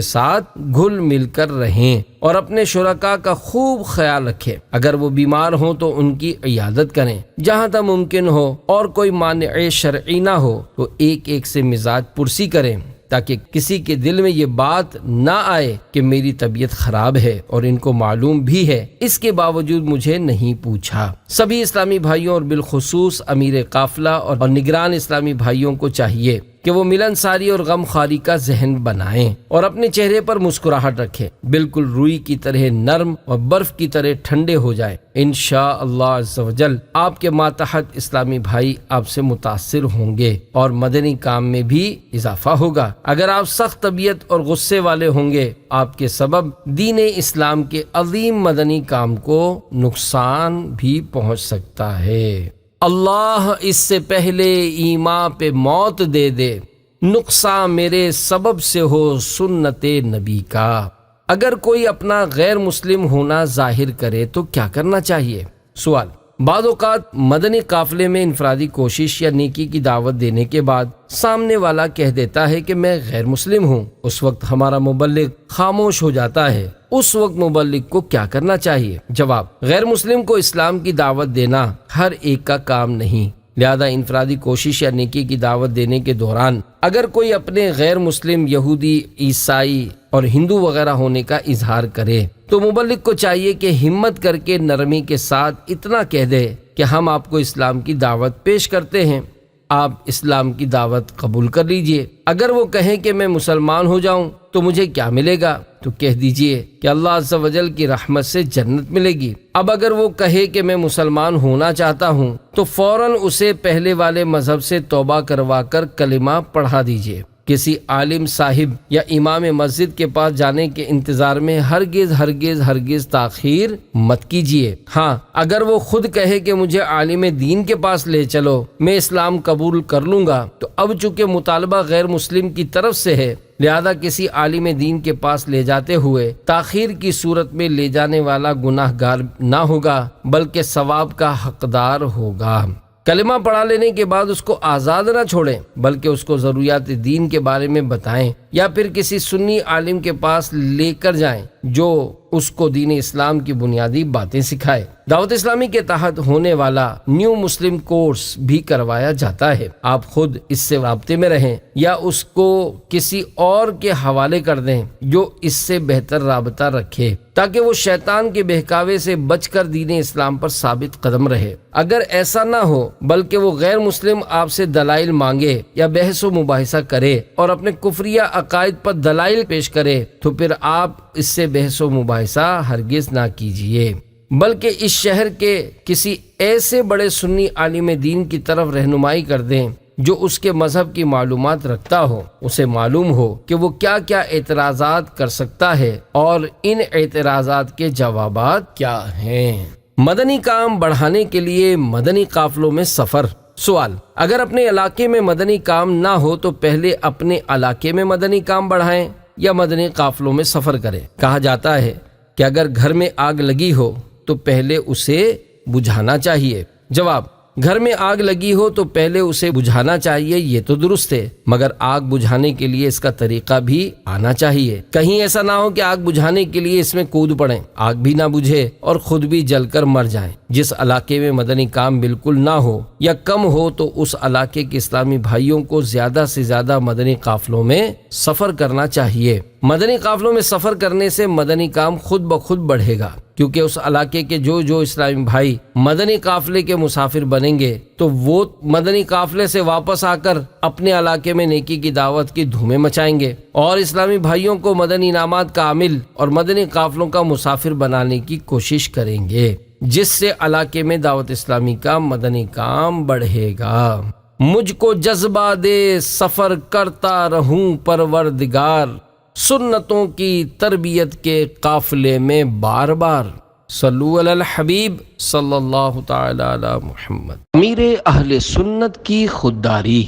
ساتھ گھل مل کر رہیں اور اپنے شرکاء کا خوب خیال رکھیں۔ اگر وہ بیمار ہوں تو ان کی عیادت کریں، جہاں تک ممکن ہو، اور کوئی مانع شرعی نہ ہو تو ایک ایک سے مزاج پرسی کریں، تاکہ کسی کے دل میں یہ بات نہ آئے کہ میری طبیعت خراب ہے اور ان کو معلوم بھی ہے، اس کے باوجود مجھے نہیں پوچھا۔ سبھی اسلامی بھائیوں اور بالخصوص امیر قافلہ اور نگران اسلامی بھائیوں کو چاہیے کہ وہ ملنساری اور غم خواری کا ذہن بنائیں اور اپنے چہرے پر مسکراہٹ رکھیں، بالکل روئی کی طرح نرم اور برف کی طرح ٹھنڈے ہو جائیں۔ انشاءاللہ عز و جل آپ کے ماتحت اسلامی بھائی آپ سے متاثر ہوں گے اور مدنی کام میں بھی اضافہ ہوگا۔ اگر آپ سخت طبیعت اور غصے والے ہوں گے، آپ کے سبب دین اسلام کے عظیم مدنی کام کو نقصان بھی پہنچ سکتا ہے۔ اللہ اس سے پہلے ایمان پہ موت دے دے، نقصان میرے سبب سے ہو سنت نبی کا۔ اگر کوئی اپنا غیر مسلم ہونا ظاہر کرے تو کیا کرنا چاہیے؟ سوال: بعض اوقات مدنی قافلے میں انفرادی کوشش یا نیکی کی دعوت دینے کے بعد سامنے والا کہہ دیتا ہے کہ میں غیر مسلم ہوں۔ اس وقت ہمارا مبلغ خاموش ہو جاتا ہے۔ اس وقت مبلغ کو کیا کرنا چاہیے؟ جواب: غیر مسلم کو اسلام کی دعوت دینا ہر ایک کا کام نہیں، لہذا انفرادی کوشش یا نیکی کی دعوت دینے کے دوران اگر کوئی اپنے غیر مسلم یہودی، عیسائی اور ہندو وغیرہ ہونے کا اظہار کرے تو مبلغ کو چاہیے کہ ہمت کر کے نرمی کے ساتھ اتنا کہہ دے کہ ہم آپ کو اسلام کی دعوت پیش کرتے ہیں، آپ اسلام کی دعوت قبول کر لیجئے۔ اگر وہ کہیں کہ میں مسلمان ہو جاؤں تو مجھے کیا ملے گا، تو کہہ دیجئے کہ اللہ عز و جل کی رحمت سے جنت ملے گی۔ اب اگر وہ کہے کہ میں مسلمان ہونا چاہتا ہوں تو فوراً اسے پہلے والے مذہب سے توبہ کروا کر کلمہ پڑھا دیجئے۔ کسی عالم صاحب یا امام مسجد کے پاس جانے کے انتظار میں ہرگز تاخیر مت کیجیے۔ ہاں، اگر وہ خود کہے کہ مجھے عالم دین کے پاس لے چلو، میں اسلام قبول کر لوں گا، تو اب چونکہ مطالبہ غیر مسلم کی طرف سے ہے، لہذا کسی عالم دین کے پاس لے جاتے ہوئے تاخیر کی صورت میں لے جانے والا گناہ گار نہ ہوگا بلکہ ثواب کا حقدار ہوگا۔ کلمہ پڑھا لینے کے بعد اس کو آزاد نہ چھوڑیں بلکہ اس کو ضروریات دین کے بارے میں بتائیں یا پھر کسی سنی عالم کے پاس لے کر جائیں جو اس کو دین اسلام کی بنیادی باتیں سکھائے۔ دعوت اسلامی کے تحت ہونے والا نیو مسلم کورس بھی کروایا جاتا ہے۔ آپ خود اس سے رابطے میں رہیں یا اس کو کسی اور کے حوالے کر دیں جو اس سے بہتر رابطہ رکھے تاکہ وہ شیطان کے بہکاوے سے بچ کر دین اسلام پر ثابت قدم رہے۔ اگر ایسا نہ ہو بلکہ وہ غیر مسلم آپ سے دلائل مانگے یا بحث و مباحثہ کرے اور اپنے کفریہ عقائد پر دلائل پیش کرے تو پھر آپ اس سے بحث و مباحثہ ہرگز نہ کیجیے بلکہ اس شہر کے کسی ایسے بڑے سنی عالم دین کی طرف رہنمائی کر دیں جو اس کے مذہب کی معلومات رکھتا ہو، اسے معلوم ہو کہ وہ کیا کیا اعتراضات کر سکتا ہے اور ان اعتراضات کے جوابات کیا ہیں۔ مدنی کام بڑھانے کے لیے مدنی قافلوں میں سفر۔ سوال: اگر اپنے علاقے میں مدنی کام نہ ہو تو پہلے اپنے علاقے میں مدنی کام بڑھائیں یا مدنی قافلوں میں سفر کریں؟ کہا جاتا ہے کہ اگر گھر میں آگ لگی ہو تو پہلے اسے بجھانا چاہیے۔ جواب: گھر میں آگ لگی ہو تو پہلے اسے بجھانا چاہیے، یہ تو درست ہے، مگر آگ بجھانے کے لیے اس کا طریقہ بھی آنا چاہیے۔ کہیں ایسا نہ ہو کہ آگ بجھانے کے لیے اس میں کود پڑیں، آگ بھی نہ بجھے اور خود بھی جل کر مر جائیں۔ جس علاقے میں مدنی کام بالکل نہ ہو یا کم ہو تو اس علاقے کے اسلامی بھائیوں کو زیادہ سے زیادہ مدنی قافلوں میں سفر کرنا چاہیے۔ مدنی قافلوں میں سفر کرنے سے مدنی کام خود بخود بڑھے گا، کیونکہ اس علاقے کے جو اسلامی بھائی مدنی قافلے کے مسافر بنیں گے تو وہ مدنی قافلے سے واپس آ کر اپنے علاقے میں نیکی کی دعوت کی دھومیں مچائیں گے اور اسلامی بھائیوں کو مدنی انعامات کا عامل اور مدنی قافلوں کا مسافر بنانے کی کوشش کریں گے، جس سے علاقے میں دعوت اسلامی کا مدنی کام بڑھے گا۔ مجھ کو جذبہ دے سفر کرتا رہوں پروردگار، سنتوں کی تربیت کے قافلے میں بار بار۔ صلو علی الحبیب صلی اللہ تعالی علی محمد۔ امیر اہل سنت کی خودداری۔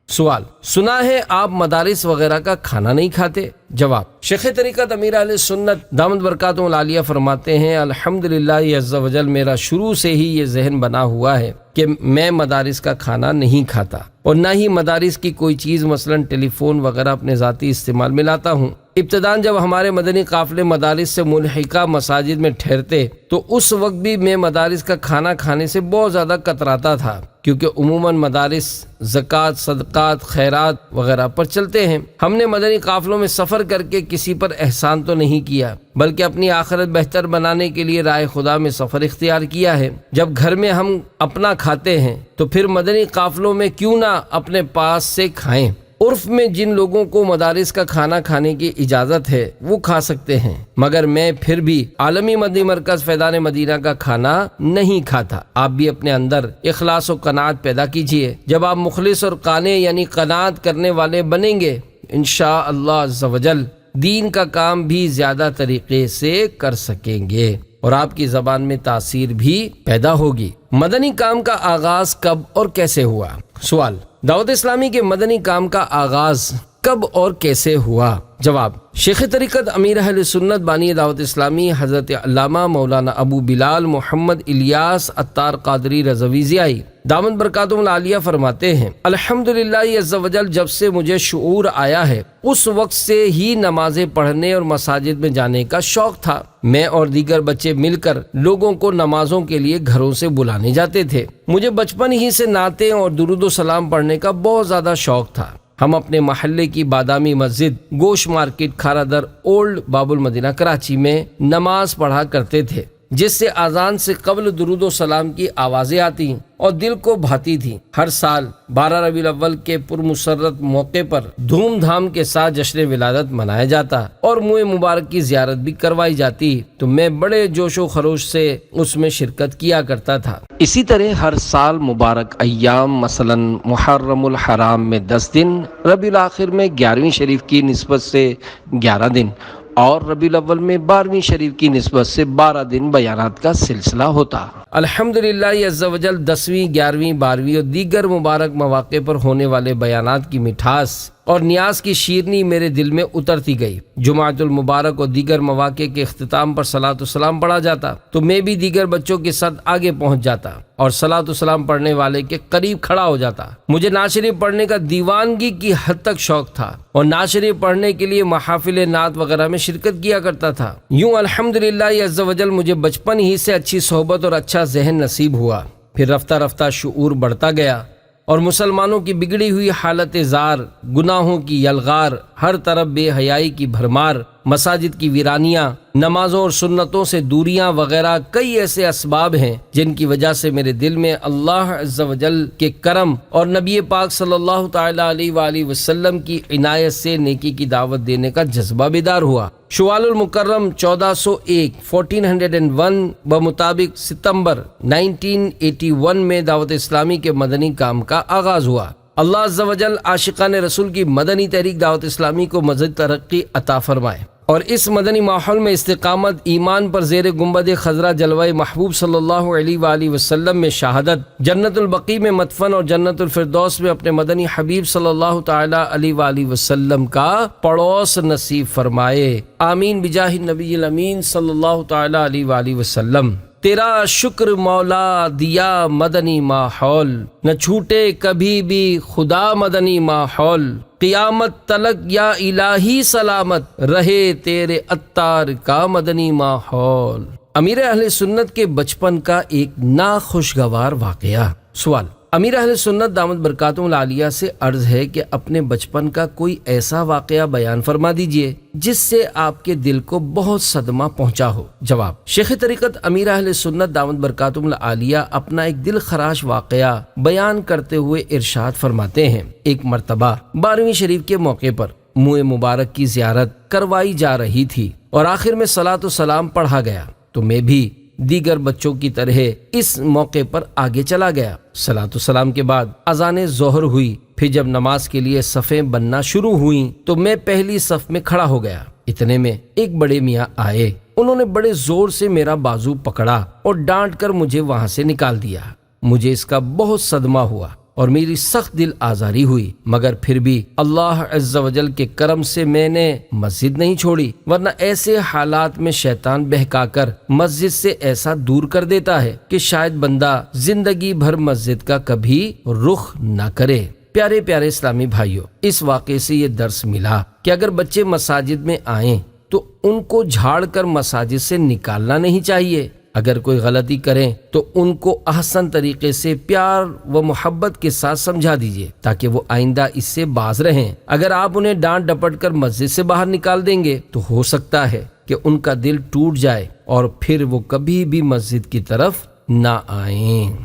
سوال: سنا ہے آپ مدارس وغیرہ کا کھانا نہیں کھاتے؟ جواب: شیخ طریقت امیر اہل سنت دامت برکاتہ العالیہ فرماتے ہیں، الحمدللہ عز وجل میرا شروع سے ہی یہ ذہن بنا ہوا ہے کہ میں مدارس کا کھانا نہیں کھاتا اور نہ ہی مدارس کی کوئی چیز مثلا ٹیلی فون وغیرہ اپنے ذاتی استعمال میں لاتا ہوں۔ ابتداً جب ہمارے مدنی قافلے مدارس سے ملحقہ مساجد میں ٹھہرتے تو اس وقت بھی میں مدارس کا کھانا کھانے سے بہت زیادہ کتراتا تھا، کیونکہ عموماً مدارس زکوٰۃ، صدقات، خیرات وغیرہ پر چلتے ہیں۔ ہم نے مدنی قافلوں میں سفر کر کے کسی پر احسان تو نہیں کیا، بلکہ اپنی آخرت بہتر بنانے کے لیے راہ خدا میں سفر اختیار کیا ہے۔ جب گھر میں ہم اپنا کھاتے ہیں تو پھر مدنی قافلوں میں کیوں نہ اپنے پاس سے کھائیں؟ عرف میں جن لوگوں کو مدارس کا کھانا کھانے کی اجازت ہے وہ کھا سکتے ہیں، مگر میں پھر بھی عالمی مدنی مرکز فیضان مدینہ کا کھانا نہیں کھاتا۔ آپ بھی اپنے اندر اخلاص و قناعت پیدا کیجئے۔ جب آپ مخلص اور قانع یعنی قناعت کرنے والے بنیں گے، انشاءاللہ عز وجل دین کا کام بھی زیادہ طریقے سے کر سکیں گے اور آپ کی زبان میں تاثیر بھی پیدا ہوگی۔ مدنی کام کا آغاز کب اور کیسے ہوا؟ سوال: دعوت اسلامی کے مدنی کام کا آغاز کب اور کیسے ہوا؟ جواب: شیخ طریقت امیر اہل سنت بانی دعوت اسلامی حضرت علامہ مولانا ابو بلال محمد الیاس عطار قادری رضوی ضیائی دامت برکاتہم العالیہ فرماتے ہیں، الحمدللہ عز وجل جب سے مجھے شعور آیا ہے اس وقت سے ہی نمازیں پڑھنے اور مساجد میں جانے کا شوق تھا۔ میں اور دیگر بچے مل کر لوگوں کو نمازوں کے لیے گھروں سے بلانے جاتے تھے۔ مجھے بچپن ہی سے نعتیں اور درود و سلام پڑھنے کا بہت زیادہ شوق تھا۔ ہم اپنے محلے کی بادامی مسجد گوشت مارکیٹ کھارا در اولڈ باب المدینہ کراچی میں نماز پڑھا کرتے تھے، جس سے اذان سے قبل درود و سلام کی آوازیں آتی اور دل کو بھاتی تھی۔ ہر سال 12 ربیع الاول کے پرمسرت موقع پر دھوم دھام کے ساتھ جشن ولادت منایا جاتا اور منہ مبارک کی زیارت بھی کروائی جاتی، تو میں بڑے جوش و خروش سے اس میں شرکت کیا کرتا تھا۔ اسی طرح ہر سال مبارک ایام مثلا محرم الحرام میں 10 دن، ربیع الاخر میں 11ویں شریف کی نسبت سے 11 دن اور ربیع الاول میں 12ویں شریف کی نسبت سے 12 دن بیانات کا سلسلہ ہوتا۔ الحمدللہ عز وجل 10ویں، 11ویں، 12ویں اور دیگر مبارک مواقع پر ہونے والے بیانات کی مٹھاس اور نیاز کی شیرنی میرے دل میں اترتی گئی۔ جمعۃ المبارک اور دیگر مواقع کے اختتام پر صلاۃ و سلام پڑھا جاتا تو میں بھی دیگر بچوں کے ساتھ آگے پہنچ جاتا اور صلاۃ و سلام پڑھنے والے کے قریب کھڑا ہو جاتا۔ مجھے نعت شریف پڑھنے کا دیوانگی کی حد تک شوق تھا اور نعت شریف پڑھنے کے لیے محافل نعت وغیرہ میں شرکت کیا کرتا تھا۔ یوں الحمدللہ عز وجل مجھے بچپن ہی سے اچھی صحبت اور اچھا ذہن نصیب ہوا۔ پھر رفتہ رفتہ شعور بڑھتا گیا اور مسلمانوں کی بگڑی ہوئی حالت زار، گناہوں کی یلغار، ہر طرف بے حیائی کی بھرمار، مساجد کی ویرانیاں، نمازوں اور سنتوں سے دوریاں وغیرہ کئی ایسے اسباب ہیں جن کی وجہ سے میرے دل میں اللہ عز و جل کے کرم اور نبی پاک صلی اللہ تعالی علیہ وآلہ وسلم کی عنایت سے نیکی کی دعوت دینے کا جذبہ بیدار ہوا۔ شوال المکرم 1401 بمطابق ستمبر 1981 میں دعوت اسلامی کے مدنی کام کا آغاز ہوا۔ اللہ عز و جل عاشقان رسول کی مدنی تحریک دعوت اسلامی کو مزید ترقی عطا فرمائے اور اس مدنی ماحول میں استقامت، ایمان پر زیر گنبد خضرا جلوہ محبوب صلی اللہ علیہ وآلہ وسلم میں شہادت، جنت البقیع میں مدفن اور جنت الفردوس میں اپنے مدنی حبیب صلی اللہ تعالی علیہ وآلہ وسلم کا پڑوس نصیب فرمائے۔ آمین بجاہ النبی الامین صلی اللہ تعالی علیہ وآلہ وسلم۔ تیرا شکر مولا دیا مدنی ماحول، نہ چھوٹے کبھی بھی خدا مدنی ماحول، قیامت تلک یا الہی سلامت رہے تیرے عطار کا مدنی ماحول۔ امیر اہل سنت کے بچپن کا ایک ناخوشگوار واقعہ۔ سوال: امیر اہل سنت دامت برکاتہم العالیہ سے عرض ہے کہ اپنے بچپن کا کوئی ایسا واقعہ بیان فرما دیجئے جس سے آپ کے دل کو بہت صدمہ پہنچا ہو۔ جواب: شیخ طریقت امیر اہل سنت دامت برکاتہم العالیہ اپنا ایک دل خراش واقعہ بیان کرتے ہوئے ارشاد فرماتے ہیں، ایک مرتبہ 12ویں شریف کے موقع پر منہ مبارک کی زیارت کروائی جا رہی تھی اور آخر میں صلاۃ و سلام پڑھا گیا تو میں بھی دیگر بچوں کی طرح اس موقع پر آگے چلا گیا۔ صلاۃ و سلام کے بعد اذان ظہر ہوئی، پھر جب نماز کے لیے صفیں بننا شروع ہوئیں تو میں پہلی صف میں کھڑا ہو گیا۔ اتنے میں ایک بڑے میاں آئے، انہوں نے بڑے زور سے میرا بازو پکڑا اور ڈانٹ کر مجھے وہاں سے نکال دیا۔ مجھے اس کا بہت صدمہ ہوا اور میری سخت دل آزاری ہوئی، مگر پھر بھی اللہ عز و جل کے کرم سے میں نے مسجد نہیں چھوڑی، ورنہ ایسے حالات میں شیطان بہکا کر مسجد سے ایسا دور کر دیتا ہے کہ شاید بندہ زندگی بھر مسجد کا کبھی رخ نہ کرے۔ پیارے پیارے اسلامی بھائیوں، اس واقعے سے یہ درس ملا کہ اگر بچے مساجد میں آئیں تو ان کو جھاڑ کر مساجد سے نکالنا نہیں چاہیے۔ اگر کوئی غلطی کریں تو ان کو احسن طریقے سے پیار و محبت کے ساتھ سمجھا دیجیے تاکہ وہ آئندہ اس سے باز رہیں۔ اگر آپ انہیں ڈانٹ ڈپٹ کر مسجد سے باہر نکال دیں گے تو ہو سکتا ہے کہ ان کا دل ٹوٹ جائے اور پھر وہ کبھی بھی مسجد کی طرف نہ آئیں۔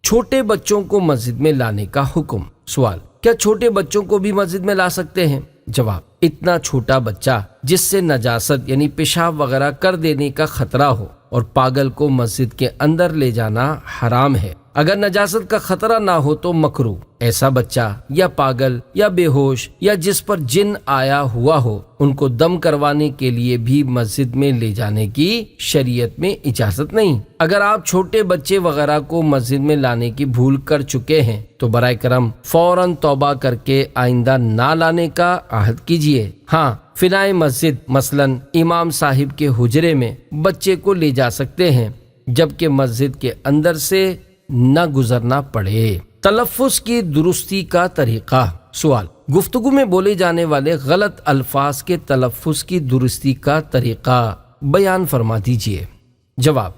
چھوٹے بچوں کو مسجد میں لانے کا حکم۔ سوال: کیا چھوٹے بچوں کو بھی مسجد میں لا سکتے ہیں؟ جواب: اتنا چھوٹا بچہ جس سے نجاست یعنی پیشاب وغیرہ کر دینے کا خطرہ ہو اور پاگل کو مسجد کے اندر لے جانا حرام ہے۔ اگر نجاست کا خطرہ نہ ہو تو مکروہ۔ ایسا بچہ یا پاگل یا بے ہوش یا جس پر جن آیا ہوا ہو ان کو دم کروانے کے لیے بھی مسجد میں لے جانے کی شریعت میں اجازت نہیں۔ اگر آپ چھوٹے بچے وغیرہ کو مسجد میں لانے کی بھول کر چکے ہیں تو برائے کرم فوراً توبہ کر کے آئندہ نہ لانے کا عہد کیجیے۔ ہاں، فنائے مسجد مثلاً امام صاحب کے حجرے میں بچے کو لے جا سکتے ہیں جبکہ مسجد کے اندر سے نہ گزرنا پڑے۔ تلفظ کی درستی کا طریقہ۔ سوال: گفتگو میں بولے جانے والے غلط الفاظ کے تلفظ کی درستی کا طریقہ بیان فرما دیجیے۔ جواب: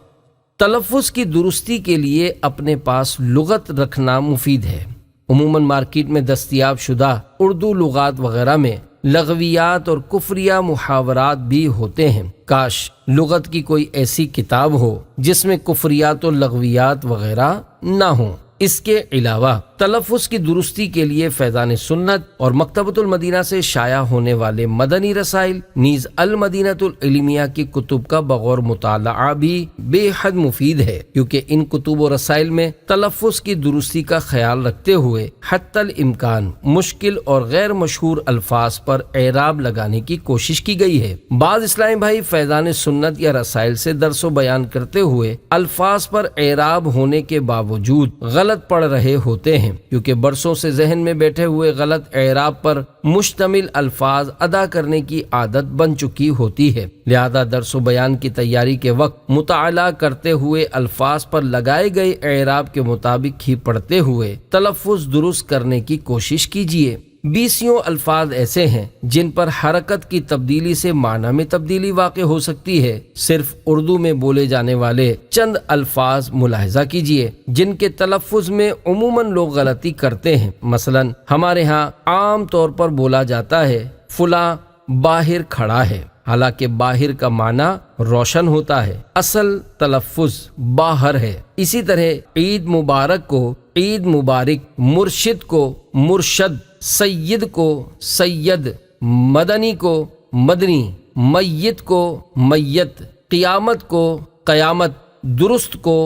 تلفظ کی درستی کے لیے اپنے پاس لغت رکھنا مفید ہے۔ عموماً مارکیٹ میں دستیاب شدہ اردو لغات وغیرہ میں لغویات اور کفریہ محاورات بھی ہوتے ہیں۔ کاش لغت کی کوئی ایسی کتاب ہو جس میں کفریات و لغویات وغیرہ نہ ہوں۔ اس کے علاوہ تلفظ کی درستی کے لیے فیضان سنت اور مکتبۃ المدینہ سے شائع ہونے والے مدنی رسائل نیز المدینۃ العلمیہ کی کتب کا بغور مطالعہ بھی بے حد مفید ہے، کیونکہ ان کتب و رسائل میں تلفظ کی درستی کا خیال رکھتے ہوئے حتی الامکان مشکل اور غیر مشہور الفاظ پر اعراب لگانے کی کوشش کی گئی ہے۔ بعض اسلامی بھائی فیضان سنت یا رسائل سے درس و بیان کرتے ہوئے الفاظ پر اعراب ہونے کے باوجود غلط پڑھ رہے ہوتے ہیں، کیونکہ برسوں سے ذہن میں بیٹھے ہوئے غلط اعراب پر مشتمل الفاظ ادا کرنے کی عادت بن چکی ہوتی ہے۔ لہذا درس و بیان کی تیاری کے وقت مطالعہ کرتے ہوئے الفاظ پر لگائے گئے اعراب کے مطابق ہی پڑھتے ہوئے تلفظ درست کرنے کی کوشش کیجیے۔ 20 الفاظ ایسے ہیں جن پر حرکت کی تبدیلی سے معنی میں تبدیلی واقع ہو سکتی ہے۔ صرف اردو میں بولے جانے والے چند الفاظ ملاحظہ کیجئے جن کے تلفظ میں عموماً لوگ غلطی کرتے ہیں۔ مثلا ہمارے ہاں عام طور پر بولا جاتا ہے فلاں باہر کھڑا ہے، حالانکہ باہر کا معنی روشن ہوتا ہے، اصل تلفظ باہر ہے۔ اسی طرح عید مبارک کو عید مبارک، مرشد کو مرشد، سید کو سید، مدنی کو مدنی، میت کو میت، قیامت کو قیامت، درست کو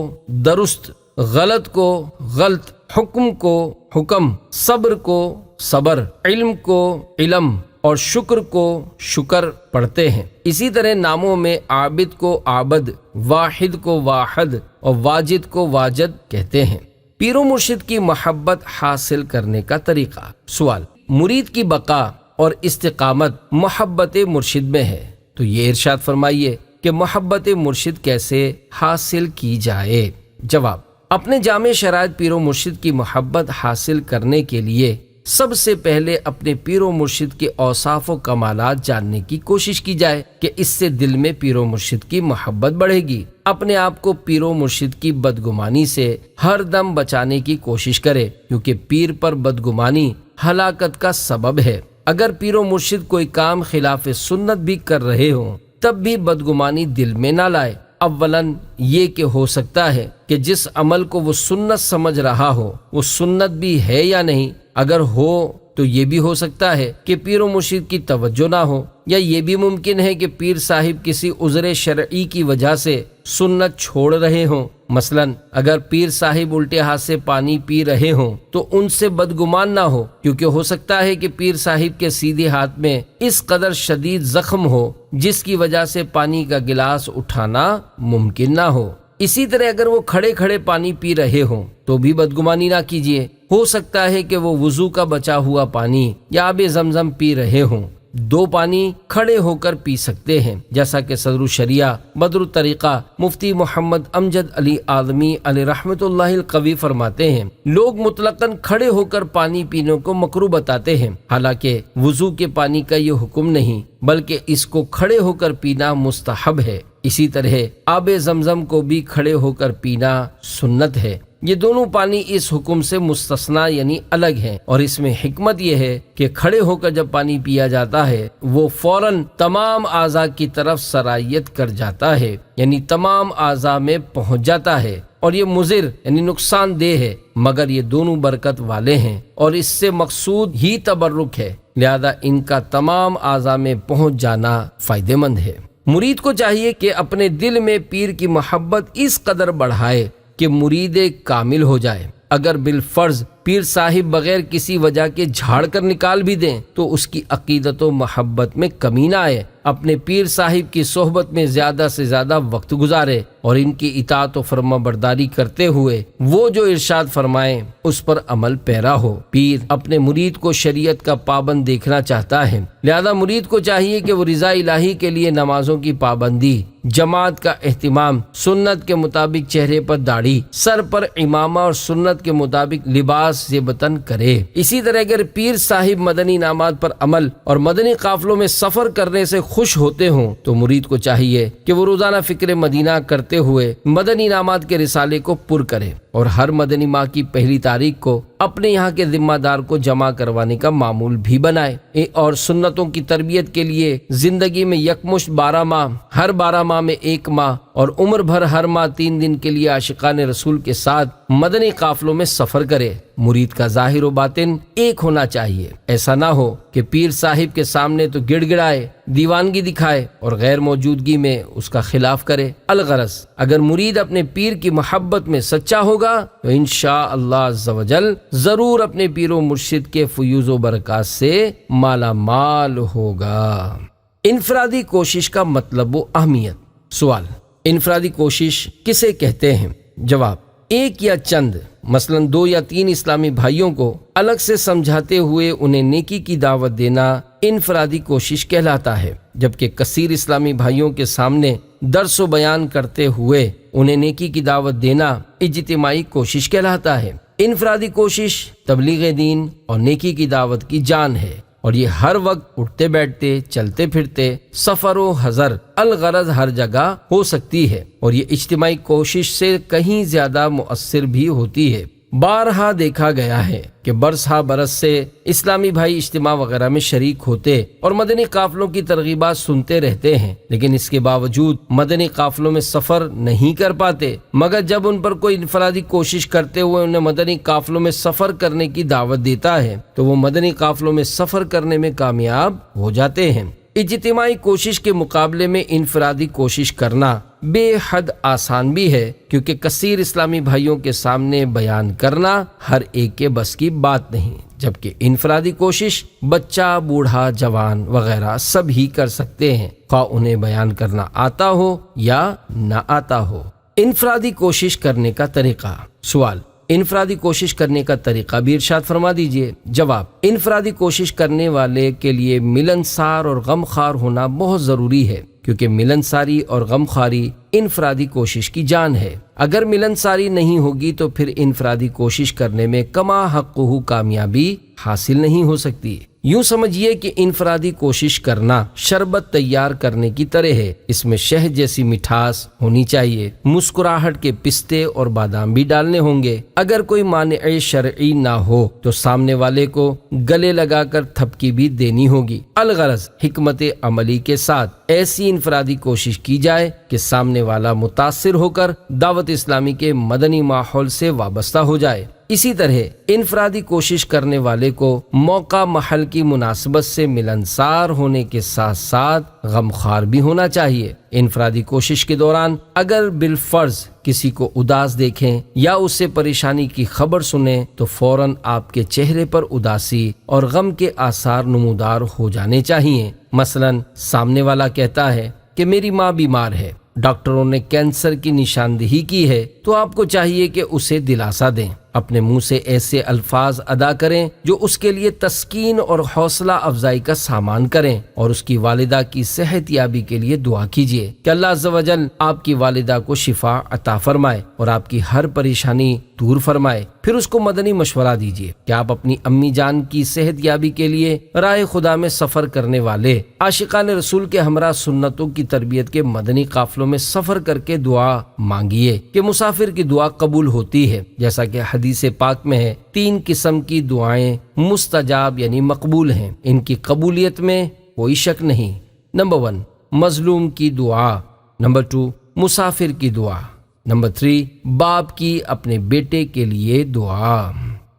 درست، غلط کو غلط، حکم کو حکم، صبر کو صبر، علم کو علم اور شکر کو شکر پڑھتے ہیں۔ اسی طرح ناموں میں عابد کو عابد، واحد کو واحد اور واجد کو واجد کہتے ہیں۔ پیر و مرشد کی محبت حاصل کرنے کا طریقہ۔ سوال: مرید کی بقا اور استقامت محبت مرشد میں ہے، تو یہ ارشاد فرمائیے کہ محبت مرشد کیسے حاصل کی جائے؟ جواب: اپنے جامع شرائط پیر و مرشد کی محبت حاصل کرنے کے لیے سب سے پہلے اپنے پیر و مرشد کے اوصاف و کمالات جاننے کی کوشش کی جائے کہ اس سے دل میں پیر و مرشد کی محبت بڑھے گی۔ اپنے آپ کو پیر و مرشد کی بدگمانی سے ہر دم بچانے کی کوشش کرے، کیونکہ پیر پر بدگمانی ہلاکت کا سبب ہے۔ اگر پیر و مرشد کوئی کام خلاف سنت بھی کر رہے ہوں تب بھی بدگمانی دل میں نہ لائے۔ اولاً یہ کہ ہو سکتا ہے کہ جس عمل کو وہ سنت سمجھ رہا ہو وہ سنت بھی ہے یا نہیں۔ اگر ہو تو یہ بھی ہو سکتا ہے کہ پیر و مرشد کی توجہ نہ ہو، یا یہ بھی ممکن ہے کہ پیر صاحب کسی عذر شرعی کی وجہ سے سنت چھوڑ رہے ہوں۔ مثلاً اگر پیر صاحب الٹے ہاتھ سے پانی پی رہے ہوں تو ان سے بدگمان نہ ہو، کیونکہ ہو سکتا ہے کہ پیر صاحب کے سیدھے ہاتھ میں اس قدر شدید زخم ہو جس کی وجہ سے پانی کا گلاس اٹھانا ممکن نہ ہو۔ اسی طرح اگر وہ کھڑے کھڑے پانی پی رہے ہوں تو بھی بدگمانی نہ کیجیے۔ ہو سکتا ہے کہ وہ وضو کا بچا ہوا پانی یا آب زمزم پی رہے ہوں۔ دو پانی کھڑے ہو کر پی سکتے ہیں، جیسا کہ صدر الشریعہ بدر الطریقہ مفتی محمد امجد علی اعظمی علیہ رحمۃ اللہ القوی فرماتے ہیں، لوگ مطلقاً کھڑے ہو کر پانی پینے کو مکروہ بتاتے ہیں، حالانکہ وضو کے پانی کا یہ حکم نہیں بلکہ اس کو کھڑے ہو کر پینا مستحب ہے۔ اسی طرح آب زمزم کو بھی کھڑے ہو کر پینا سنت ہے۔ یہ دونوں پانی اس حکم سے مستثنا یعنی الگ ہیں، اور اس میں حکمت یہ ہے کہ کھڑے ہو کر جب پانی پیا جاتا ہے وہ فوراً تمام اعضاء کی طرف سرایت کر جاتا ہے، یعنی تمام اعضاء میں پہنچ جاتا ہے، اور یہ مضر یعنی نقصان دہ ہے، مگر یہ دونوں برکت والے ہیں اور اس سے مقصود ہی تبرک ہے، لہذا ان کا تمام اعضاء میں پہنچ جانا فائدہ مند ہے۔ مرید کو چاہیے کہ اپنے دل میں پیر کی محبت اس قدر بڑھائے کہ مرید کامل ہو جائے۔ اگر بالفرض پیر صاحب بغیر کسی وجہ کے جھاڑ کر نکال بھی دیں تو اس کی عقیدت و محبت میں کمی نہ آئے۔ اپنے پیر صاحب کی صحبت میں زیادہ سے زیادہ وقت گزارے اور ان کی اطاعت و فرما برداری کرتے ہوئے وہ جو ارشاد فرمائیں اس پر عمل پیرا ہو۔ پیر اپنے مرید کو شریعت کا پابند دیکھنا چاہتا ہے، لہذا مرید کو چاہیے کہ وہ رضا الہی کے لیے نمازوں کی پابندی، جماعت کا اہتمام، سنت کے مطابق چہرے پر داڑھی، سر پر امامہ اور سنت کے مطابق لباس زیبتن کرے۔ اسی طرح اگر پیر صاحب مدنی انعامات پر عمل اور مدنی قافلوں میں سفر کرنے سے خوش ہوتے ہوں تو مرید کو چاہیے کہ وہ روزانہ فکر مدینہ کرتے ہوئے مدنی انعامات کے رسالے کو پر کرے اور ہر مدنی ماہ کی پہلی تاریخ کو اپنے یہاں کے ذمہ دار کو جمع کروانے کا معمول بھی بنائے، اور سنتوں کی تربیت کے لیے زندگی میں یکمشت 12 ماہ، ہر 12 ماہ میں 1 ماہ اور عمر بھر ہر ماہ 3 دن کے لیے عاشقان رسول کے ساتھ مدنی قافلوں میں سفر کرے۔ مرید کا ظاہر و باطن ایک ہونا چاہیے، ایسا نہ ہو کہ پیر صاحب کے سامنے تو گڑ گڑائے، دیوانگی دکھائے اور غیر موجودگی میں اس کا خلاف کرے۔ الغرض اگر مرید اپنے پیر کی محبت میں سچا ہوگا تو انشاءاللہ عز و جل ضرور اپنے پیر و مرشد کے فیوز و برکات سے مالا مال ہوگا۔ انفرادی کوشش کا مطلب و اہمیت۔ سوال: انفرادی کوشش کسے کہتے ہیں؟ جواب: ایک یا چند، مثلاً 2 یا 3 اسلامی بھائیوں کو الگ سے سمجھاتے ہوئے انہیں نیکی کی دعوت دینا انفرادی کوشش کہلاتا ہے، جبکہ کثیر اسلامی بھائیوں کے سامنے درس و بیان کرتے ہوئے انہیں نیکی کی دعوت دینا اجتماعی کوشش کہلاتا ہے۔ انفرادی کوشش تبلیغ دین اور نیکی کی دعوت کی جان ہے، اور یہ ہر وقت اٹھتے بیٹھتے، چلتے پھرتے، سفر و حضر، الغرض ہر جگہ ہو سکتی ہے، اور یہ اجتماعی کوشش سے کہیں زیادہ مؤثر بھی ہوتی ہے۔ بارہا دیکھا گیا ہے کہ برس ہا برس سے اسلامی بھائی اجتماع وغیرہ میں شریک ہوتے اور مدنی قافلوں کی ترغیبات سنتے رہتے ہیں، لیکن اس کے باوجود مدنی قافلوں میں سفر نہیں کر پاتے، مگر جب ان پر کوئی انفرادی کوشش کرتے ہوئے انہیں مدنی قافلوں میں سفر کرنے کی دعوت دیتا ہے تو وہ مدنی قافلوں میں سفر کرنے میں کامیاب ہو جاتے ہیں۔ اجتماعی کوشش کے مقابلے میں انفرادی کوشش کرنا بے حد آسان بھی ہے، کیونکہ کثیر اسلامی بھائیوں کے سامنے بیان کرنا ہر ایک کے بس کی بات نہیں، جبکہ انفرادی کوشش بچہ، بوڑھا، جوان وغیرہ سب ہی کر سکتے ہیں، خواہ انہیں بیان کرنا آتا ہو یا نہ آتا ہو۔ انفرادی کوشش کرنے کا طریقہ۔ سوال: انفرادی کوشش کرنے کا طریقہ بھی ارشاد فرما دیجئے۔ جواب: انفرادی کوشش کرنے والے کے لیے ملنسار اور غمخوار ہونا بہت ضروری ہے، کیونکہ ملنساری اور غمخواری انفرادی کوشش کی جان ہے۔ اگر ملنساری نہیں ہوگی تو پھر انفرادی کوشش کرنے میں کما حقہ کامیابی حاصل نہیں ہو سکتی۔ یوں سمجھیے کہ انفرادی کوشش کرنا شربت تیار کرنے کی طرح ہے، اس میں شہد جیسی مٹھاس ہونی چاہیے، مسکراہٹ کے پستے اور بادام بھی ڈالنے ہوں گے۔ اگر کوئی مانع شرعی نہ ہو تو سامنے والے کو گلے لگا کر تھپکی بھی دینی ہوگی۔ الغرض حکمت عملی کے ساتھ ایسی انفرادی کوشش کی جائے کہ سامنے والا متاثر ہو کر دعوت اسلامی کے مدنی ماحول سے وابستہ ہو جائے۔ اسی طرح انفرادی کوشش کرنے والے کو موقع محل کی مناسبت سے ملنسار ہونے کے ساتھ ساتھ غمخوار بھی ہونا چاہیے۔ انفرادی کوشش کے دوران اگر بالفرض کسی کو اداس دیکھیں یا اس سے پریشانی کی خبر سنیں تو فوراً آپ کے چہرے پر اداسی اور غم کے آثار نمودار ہو جانے چاہیے۔ مثلاً سامنے والا کہتا ہے کہ میری ماں بیمار ہے، ڈاکٹروں نے کینسر کی نشاندہی کی ہے، تو آپ کو چاہیے کہ اسے دلاسا دیں، اپنے منہ سے ایسے الفاظ ادا کریں جو اس کے لیے تسکین اور حوصلہ افزائی کا سامان کریں، اور اس کی والدہ کی صحت یابی کے لیے دعا کیجیے کہ اللہ عز و جل آپ کی والدہ کو شفا عطا فرمائے اور آپ کی ہر پریشانی دور فرمائے۔ پھر اس کو مدنی مشورہ دیجیے کہ آپ اپنی امی جان کی صحت یابی کے لیے راہ خدا میں سفر کرنے والے عاشقان رسول کے ہمراہ سنتوں کی تربیت کے مدنی قافلوں میں سفر کر کے دعا مانگیے کہ مسافر کی دعا قبول ہوتی ہے، جیسا کہ حدیث پاک میں ہے 3 قسم کی دعائیں مستجاب یعنی مقبول ہیں، ان کی قبولیت میں کوئی شک نہیں۔ نمبر 1 مظلوم کی دعا، نمبر 2 مسافر کی دعا، نمبر 3 باپ کی اپنے بیٹے کے لیے دعا۔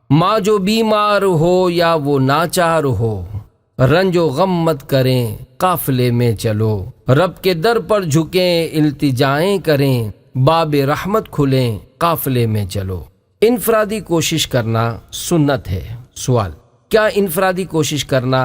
ماں جو بیمار ہو یا وہ ناچار ہو، رنج و غم مت کریں، قافلے میں چلو، رب کے در پر جھکیں، التجائیں کریں، باب رحمت کھلیں، قافلے میں چلو۔ انفرادی کوشش کرنا سنت ہے۔ سوال: کیا انفرادی کوشش کرنا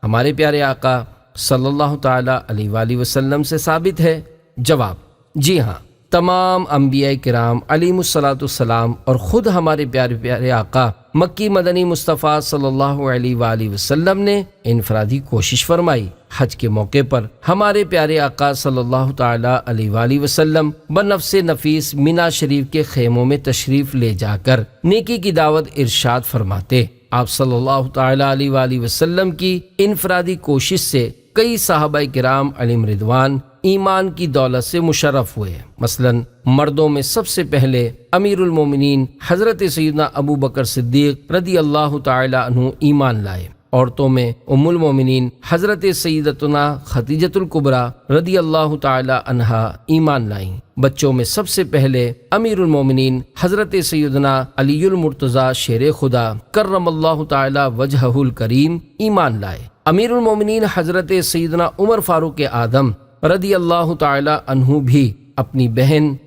ہمارے پیارے آقا صلی اللہ تعالی علیہ وآلہ وسلم سے ثابت ہے؟ جواب: جی ہاں، تمام انبیاء کرام علیہم الصلاۃ والسلام اور خود ہمارے پیارے پیارے آقا مکی مدنی مصطفیٰ صلی اللہ علیہ وآلہ وسلم نے انفرادی کوشش فرمائی۔ حج کے موقع پر ہمارے پیارے آقا صلی اللہ تعالی علیہ وآلہ وسلم بنفس نفیس مینا شریف کے خیموں میں تشریف لے جا کر نیکی کی دعوت ارشاد فرماتے۔ آپ صلی اللہ تعالی علیہ وآلہ وسلم کی انفرادی کوشش سے کئی صحابہ کرام علیہم رضوان ایمان کی دولت سے مشرف ہوئے۔ مثلاً مردوں میں سب سے پہلے امیر المومنین حضرت سیدنا ابو بکر صدیق رضی اللہ تعالی عنہ ایمان لائے۔ عورتوں میں ام المومنین حضرت سیدتنا خدیجۃ الکبریٰ رضی اللہ تعالی عنہا ایمان لائیں۔ بچوں میں سب سے پہلے امیر المومنین حضرت سیدنا علی المرتضیٰ شیر خدا کرم اللہ تعالی وجہہ الکریم ایمان لائے۔ امیر المومنین حضرت سیدنا عمر فاروق اعظم رضی اللہ تعالی عنہ بھی اپنی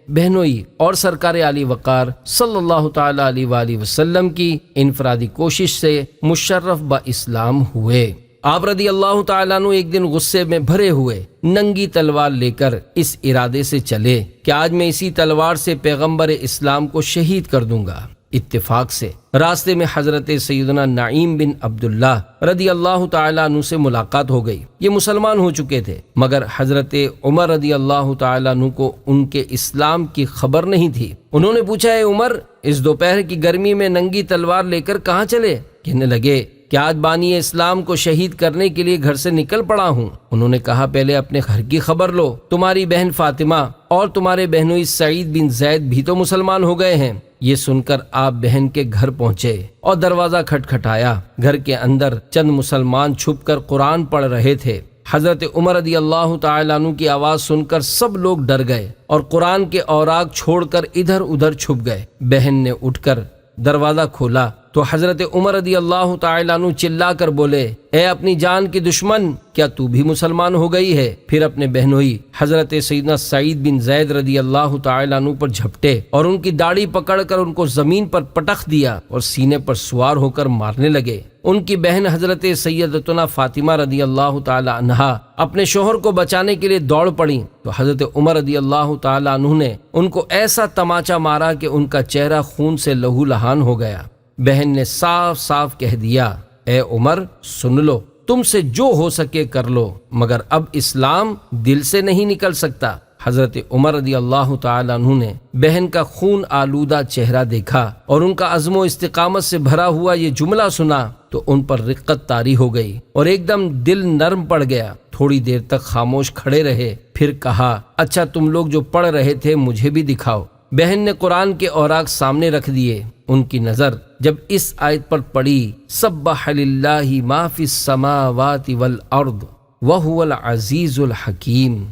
بہنوئی اور سرکار علی وقار صلی اللہ تعالی علیہ وآلہ وسلم کی انفرادی کوشش سے مشرف با اسلام ہوئے۔ آپ رضی اللہ تعالیٰ عنہ ایک دن غصے میں بھرے ہوئے ننگی تلوار لے کر اس ارادے سے چلے کہ آج میں اسی تلوار سے پیغمبر اسلام کو شہید کر دوں گا۔ اتفاق سے راستے میں حضرت سیدنا نعیم بن عبداللہ رضی اللہ تعالیٰ عنہ سے ملاقات ہو گئی۔ یہ مسلمان ہو چکے تھے، مگر حضرت عمر رضی اللہ تعالیٰ عنہ کو ان کے اسلام کی خبر نہیں تھی۔ انہوں نے پوچھا، اے عمر، اس دوپہر کی گرمی میں ننگی تلوار لے کر کہاں چلے؟ کہنے لگے کہ آج بانی اسلام کو شہید کرنے کے لیے گھر سے نکل پڑا ہوں۔ انہوں نے کہا، پہلے اپنے گھر کی خبر لو، تمہاری بہن فاطمہ اور تمہارے بہنوئی سعید بن زید بھی تو مسلمان ہو گئے ہیں۔ یہ سن کر آپ بہن کے گھر پہنچے اور دروازہ کھٹکھٹایا۔ گھر کے اندر چند مسلمان چھپ کر قرآن پڑھ رہے تھے۔ حضرت عمر رضی اللہ تعالیٰ عنہ کی آواز سن کر سب لوگ ڈر گئے اور قرآن کے اوراق چھوڑ کر ادھر ادھر چھپ گئے۔ بہن نے اٹھ کر دروازہ کھولا تو حضرت عمر رضی اللہ تعالیٰ عنہ چلا کر بولے، اے اپنی جان کی دشمن، کیا تو بھی مسلمان ہو گئی ہے؟ پھر اپنے بہنوئی حضرت سیدنا سعید بن زید رضی اللہ تعالیٰ عنہ پر جھپٹے اور ان کی داڑھی پکڑ کر ان کو زمین پر پٹخ دیا اور سینے پر سوار ہو کر مارنے لگے۔ ان کی بہن حضرت سیدتنا فاطمہ رضی اللہ تعالی عنہا اپنے شوہر کو بچانے کے لیے دوڑ پڑیں تو حضرت عمر رضی اللہ تعالی عنہ نے ان کو ایسا تماچا مارا کہ ان کا چہرہ خون سے لہو لہان ہو گیا۔ بہن نے صاف صاف کہہ دیا، اے عمر سن لو، تم سے جو ہو سکے کر لو، مگر اب اسلام دل سے نہیں نکل سکتا۔ حضرت عمر رضی اللہ تعالیٰ عنہ نے بہن کا خون آلودہ چہرہ دیکھا اور ان کا عزم و استقامت سے بھرا ہوا یہ جملہ سنا تو ان پر رقت طاری ہو گئی اور ایک دم دل نرم پڑ گیا۔ تھوڑی دیر تک خاموش کھڑے رہے، پھر کہا، اچھا تم لوگ جو پڑھ رہے تھے مجھے بھی دکھاؤ۔ بہن نے قرآن کے اوراق سامنے رکھ دیے۔ ان کی نظر جب اس آیت پر پڑی، سبح للہ ما فی السماوات والارض وہو العزیز الحکیم،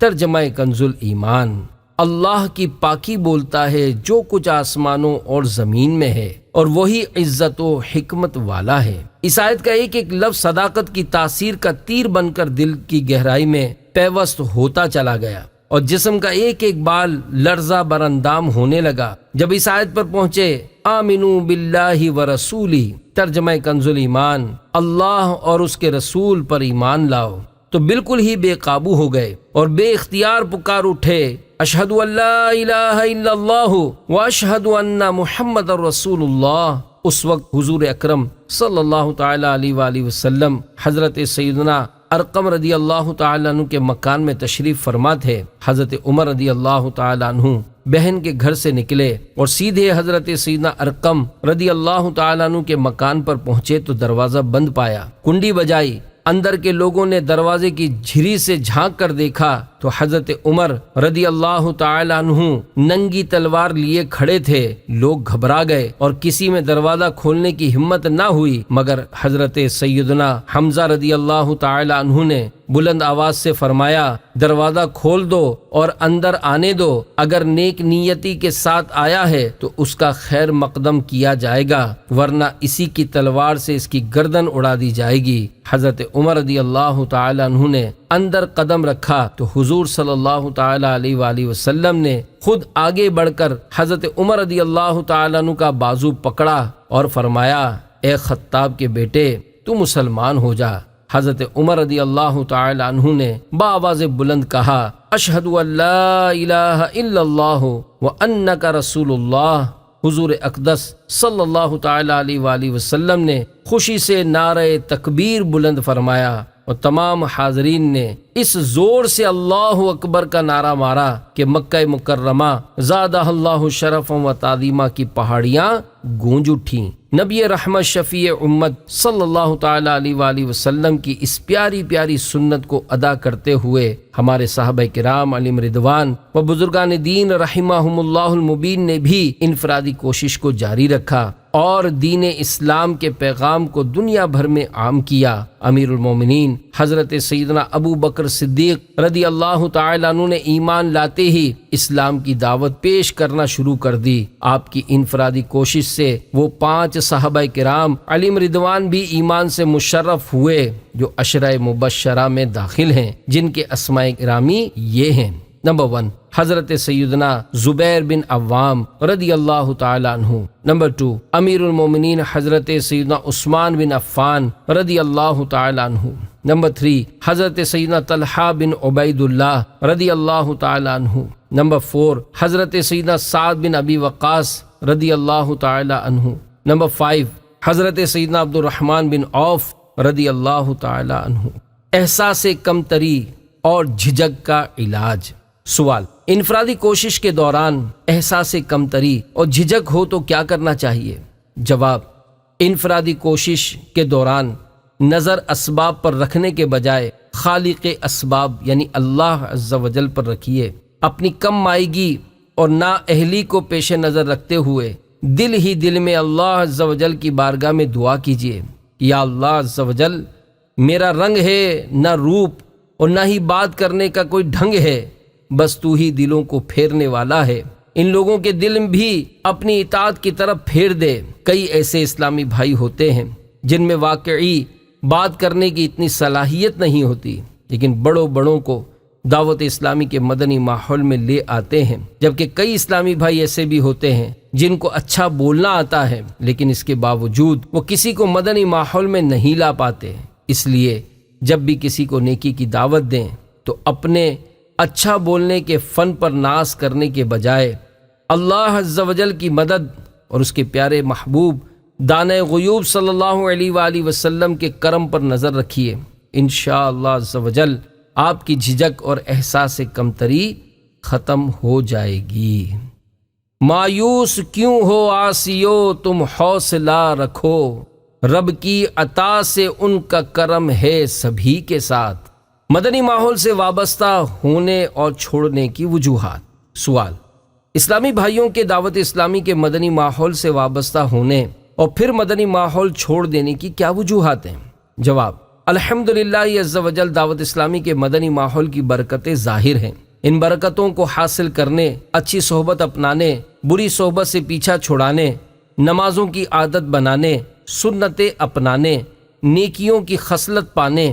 ترجمہ کنز الایمان، اللہ کی پاکی بولتا ہے جو کچھ آسمانوں اور زمین میں ہے اور وہی عزت و حکمت والا ہے۔ اس آیت کا ایک ایک لفظ صداقت کی تاثیر کا تیر بن کر دل کی گہرائی میں پیوست ہوتا چلا گیا اور جسم کا ایک ایک بال لرزہ براندام ہونے لگا۔ جب اس آیت پر پہنچے، آمنو باللہ ورسولہ، ترجمہ کنز الایمان، اللہ اور اس کے رسول پر ایمان لاؤ، تو بالکل ہی بے قابو ہو گئے اور بے اختیار پکار اٹھے، اشہد ان لا الہ الا اللہ واشہد ان محمد رسول اللہ۔ اس وقت حضور اکرم صلی اللہ تعالی علیہ وآلہ وسلم حضرت سیدنا ارقم رضی اللہ تعالیٰ عنہ کے مکان میں تشریف فرما تھے۔ حضرت عمر رضی اللہ تعالیٰ عنہ بہن کے گھر سے نکلے اور سیدھے حضرت سیدنا ارقم رضی اللہ تعالیٰ عنہ کے مکان پر پہنچے تو دروازہ بند پایا۔ کنڈی بجائی، اندر کے لوگوں نے دروازے کی جھری سے جھانک کر دیکھا تو حضرت عمر رضی اللہ تعالی عنہ ننگی تلوار لیے کھڑے تھے۔ لوگ گھبرا گئے اور کسی میں دروازہ کھولنے کی ہمت نہ ہوئی، مگر حضرت سیدنا حمزہ رضی اللہ تعالی عنہ نے بلند آواز سے فرمایا، دروازہ کھول دو اور اندر آنے دو، اگر نیک نیتی کے ساتھ آیا ہے تو اس کا خیر مقدم کیا جائے گا، ورنہ اسی کی تلوار سے اس کی گردن اڑا دی جائے گی۔ حضرت عمر رضی اللہ تعالی عنہ نے اندر قدم رکھا تو حضور صلی اللہ تعالی علیہ وآلہ وسلم نے خود آگے بڑھ کر حضرت عمر رضی اللہ تعالی عنہ کا بازو پکڑا اور فرمایا، اے خطاب کے بیٹے، تو مسلمان ہو جا۔ حضرت عمر رضی اللہ تعالی عنہ نے بآواز بلند کہا، اشہد ان لا الہ الا اللہ وانک رسول اللہ۔ حضور اقدس صلی اللہ تعالی علیہ وآلہ وسلم نے خوشی سے نعرہ تکبیر بلند فرمایا اور تمام حاضرین نے اس زور سے اللہ اکبر کا نعرہ مارا کہ مکہ مکرمہ زادہ اللہ شرفا و تعظیما کی پہاڑیاں گونج اٹھیں۔ نبی رحمت شفیع امت صلی اللہ تعالی علیہ وآلہ وسلم کی اس پیاری پیاری سنت کو ادا کرتے ہوئے ہمارے صحابہ کرام علیہم رضوان و بزرگان دین رحمہم اللہ المبین نے بھی انفرادی کوشش کو جاری رکھا اور دین اسلام کے پیغام کو دنیا بھر میں عام کیا۔ امیر المومنین حضرت سیدنا ابو بکر صدیق رضی اللہ تعالی عنہ نے ایمان لاتے ہی اسلام کی دعوت پیش کرنا شروع کر دی۔ آپ کی انفرادی کوشش سے وہ 5 صحابہ کرام علیہم رضوان بھی ایمان سے مشرف ہوئے جو عشرہ مبشرہ میں داخل ہیں، جن کے اسماء گرامی یہ ہیں۔ نمبر 1 حضرت سیدنا زبیر بن عوام رضی اللہ تعالی عنہ۔ نمبر 2 امیر المومنین حضرت سیدنا عثمان بن عفان رضی اللہ تعالی عنہ۔ نمبر 3 حضرت سیدنا طلحہ بن عبید اللہ رضی اللہ تعالی عنہ۔ نمبر 4 حضرت سیدنا سعد بن ابی وقاص رضی اللہ تعالی عنہ۔ نمبر 5 حضرت سیدنا عبد الرحمن بن عوف رضی اللہ تعالی عنہ۔ احساس کمتری اور جھجک کا علاج۔ سوال: انفرادی کوشش کے دوران احساس کمتری اور جھجک ہو تو کیا کرنا چاہیے؟ جواب: انفرادی کوشش کے دوران نظر اسباب پر رکھنے کے بجائے خالق اسباب یعنی اللہ عز و جل پر رکھیے۔ اپنی کم مائیگی اور نااہلی کو پیش نظر رکھتے ہوئے دل ہی دل میں اللہ عز و جل کی بارگاہ میں دعا کیجیے، یا اللہ عز و جل، میرا رنگ ہے نہ روپ اور نہ ہی بات کرنے کا کوئی ڈھنگ ہے، بس تو ہی دلوں کو پھیرنے والا ہے، ان لوگوں کے دل بھی اپنی اطاعت کی طرف پھیر دے۔ کئی ایسے اسلامی بھائی ہوتے ہیں جن میں واقعی بات کرنے کی اتنی صلاحیت نہیں ہوتی، لیکن بڑوں کو دعوت اسلامی کے مدنی ماحول میں لے آتے ہیں، جبکہ کئی اسلامی بھائی ایسے بھی ہوتے ہیں جن کو اچھا بولنا آتا ہے لیکن اس کے باوجود وہ کسی کو مدنی ماحول میں نہیں لا پاتے۔ اس لیے جب بھی کسی کو نیکی کی دعوت دیں تو اپنے اچھا بولنے کے فن پر ناز کرنے کے بجائے اللہ عز و جل کی مدد اور اس کے پیارے محبوب دانۂ غیوب صلی اللہ علیہ وآلہ وسلم کے کرم پر نظر رکھیے، انشاءاللہ عز و جل آپ کی جھجک اور احساس کمتری ختم ہو جائے گی۔ مایوس کیوں ہو عاصیو تم حوصلہ رکھو، رب کی عطا سے ان کا کرم ہے سبھی کے ساتھ۔ مدنی ماحول سے وابستہ ہونے اور چھوڑنے کی وجوہات۔ سوال: اسلامی بھائیوں کے دعوت اسلامی کے مدنی ماحول سے وابستہ ہونے اور پھر مدنی ماحول چھوڑ دینے کی کیا وجوہات ہیں؟ جواب: الحمدللہ عز و جل دعوت اسلامی کے مدنی ماحول کی برکتیں ظاہر ہیں۔ ان برکتوں کو حاصل کرنے، اچھی صحبت اپنانے، بری صحبت سے پیچھا چھڑانے، نمازوں کی عادت بنانے، سنتیں اپنانے، نیکیوں کی خصلت پانے،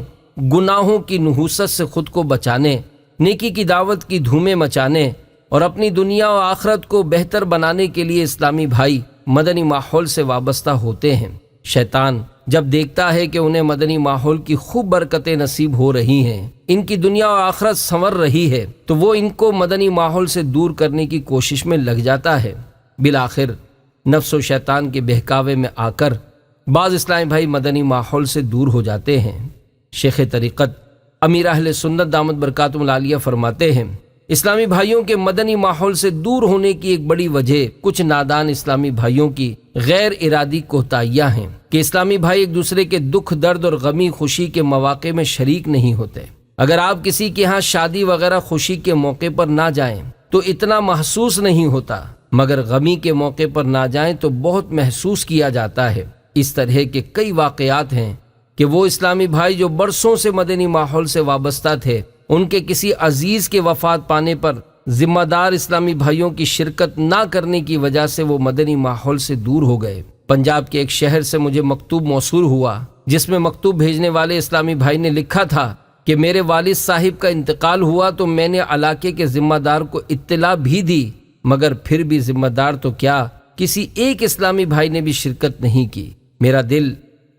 گناہوں کی نحوست سے خود کو بچانے، نیکی کی دعوت کی دھومیں مچانے اور اپنی دنیا و آخرت کو بہتر بنانے کے لیے اسلامی بھائی مدنی ماحول سے وابستہ ہوتے ہیں۔ شیطان جب دیکھتا ہے کہ انہیں مدنی ماحول کی خوب برکتیں نصیب ہو رہی ہیں، ان کی دنیا و آخرت سنور رہی ہے، تو وہ ان کو مدنی ماحول سے دور کرنے کی کوشش میں لگ جاتا ہے۔ بالآخر نفس و شیطان کے بہکاوے میں آ کر بعض اسلامی بھائی مدنی ماحول سے دور ہو جاتے ہیں۔ شیخ طریقت امیر اہل سنت دامت برکاتہم العالیہ فرماتے ہیں، اسلامی بھائیوں کے مدنی ماحول سے دور ہونے کی ایک بڑی وجہ کچھ نادان اسلامی بھائیوں کی غیر ارادی کوتاہیاں ہیں کہ اسلامی بھائی ایک دوسرے کے دکھ، درد اور غمی خوشی کے مواقع میں شریک نہیں ہوتے۔ اگر آپ کسی کے ہاں شادی وغیرہ خوشی کے موقع پر نہ جائیں تو اتنا محسوس نہیں ہوتا، مگر غمی کے موقع پر نہ جائیں تو بہت محسوس کیا جاتا ہے۔ اس طرح کے کئی واقعات ہیں کہ وہ اسلامی بھائی جو برسوں سے مدنی ماحول سے وابستہ تھے، ان کے کسی عزیز کے وفات پانے پر ذمہ دار اسلامی بھائیوں کی شرکت نہ کرنے کی وجہ سے وہ مدنی ماحول سے دور ہو گئے۔ پنجاب کے ایک شہر سے مجھے مکتوب موصول ہوا جس میں مکتوب بھیجنے والے اسلامی بھائی نے لکھا تھا کہ میرے والد صاحب کا انتقال ہوا تو میں نے علاقے کے ذمہ دار کو اطلاع بھی دی، مگر پھر بھی ذمہ دار تو کیا، کسی ایک اسلامی بھائی نے بھی شرکت نہیں کی۔ میرا دل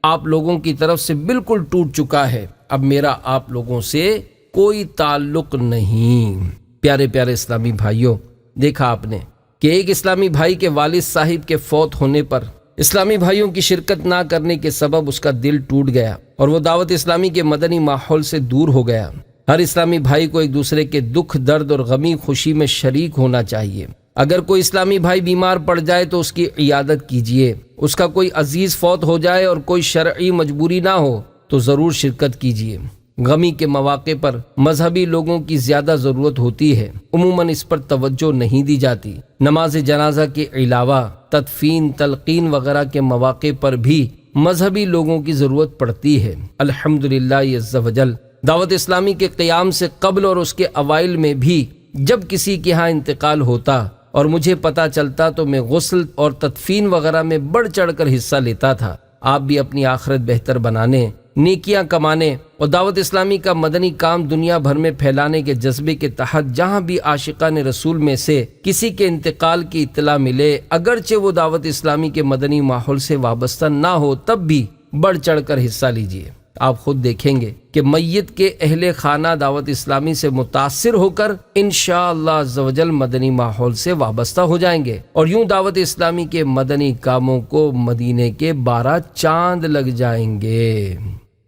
آپ لوگوں کی طرف سے بالکل ٹوٹ چکا ہے، اب میرا آپ لوگوں سے کوئی تعلق نہیں۔ پیارے پیارے اسلامی بھائیوں، دیکھا آپ نے کہ ایک اسلامی بھائی کے والد صاحب کے فوت ہونے پر اسلامی بھائیوں کی شرکت نہ کرنے کے سبب اس کا دل ٹوٹ گیا اور وہ دعوت اسلامی کے مدنی ماحول سے دور ہو گیا۔ ہر اسلامی بھائی کو ایک دوسرے کے دکھ، درد اور غمی خوشی میں شریک ہونا چاہیے۔ اگر کوئی اسلامی بھائی بیمار پڑ جائے تو اس کی عیادت کیجیے، اس کا کوئی عزیز فوت ہو جائے اور کوئی شرعی مجبوری نہ ہو تو ضرور شرکت کیجیے۔ غمی کے مواقع پر مذہبی لوگوں کی زیادہ ضرورت ہوتی ہے، عموماً اس پر توجہ نہیں دی جاتی۔ نماز جنازہ کے علاوہ تدفین، تلقین وغیرہ کے مواقع پر بھی مذہبی لوگوں کی ضرورت پڑتی ہے۔ الحمدللہ عز و جل دعوت اسلامی کے قیام سے قبل اور اس کے اوائل میں بھی جب کسی کے ہاں انتقال ہوتا اور مجھے پتہ چلتا تو میں غسل اور تدفین وغیرہ میں بڑھ چڑھ کر حصہ لیتا تھا۔ آپ بھی اپنی آخرت بہتر بنانے، نیکیاں کمانے اور دعوت اسلامی کا مدنی کام دنیا بھر میں پھیلانے کے جذبے کے تحت جہاں بھی عاشقان رسول میں سے کسی کے انتقال کی اطلاع ملے، اگرچہ وہ دعوت اسلامی کے مدنی ماحول سے وابستہ نہ ہو، تب بھی بڑھ چڑھ کر حصہ لیجیے۔ آپ خود دیکھیں گے کہ میت کے اہل خانہ دعوت اسلامی سے متاثر ہو کر انشاءاللہ عز و جل مدنی ماحول سے وابستہ ہو جائیں گے، اور یوں دعوت اسلامی کے مدنی کاموں کو مدینے کے 12 چاند لگ جائیں گے۔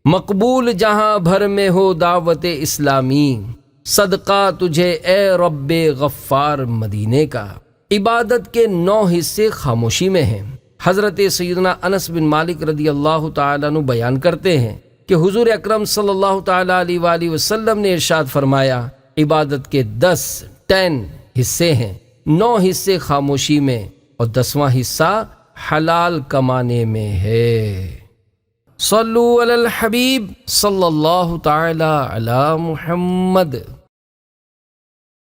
مقبول جہاں بھر میں ہو دعوت اسلامی، صدقہ تجھے اے رب غفار مدینے کا۔ عبادت کے 9 حصے خاموشی میں ہیں۔ حضرت سیدنا انس بن مالک رضی اللہ تعالیٰ عنہ بیان کرتے ہیں کہ حضور اکرم صلی اللہ تعالیٰ علیہ وآلہ وسلم نے ارشاد فرمایا، عبادت کے 10 حصے ہیں، 9 حصے خاموشی میں اور 10واں حصہ حلال کمانے میں ہے۔ صلو علی الحبیب صلی اللہ تعالیٰ علی محمد۔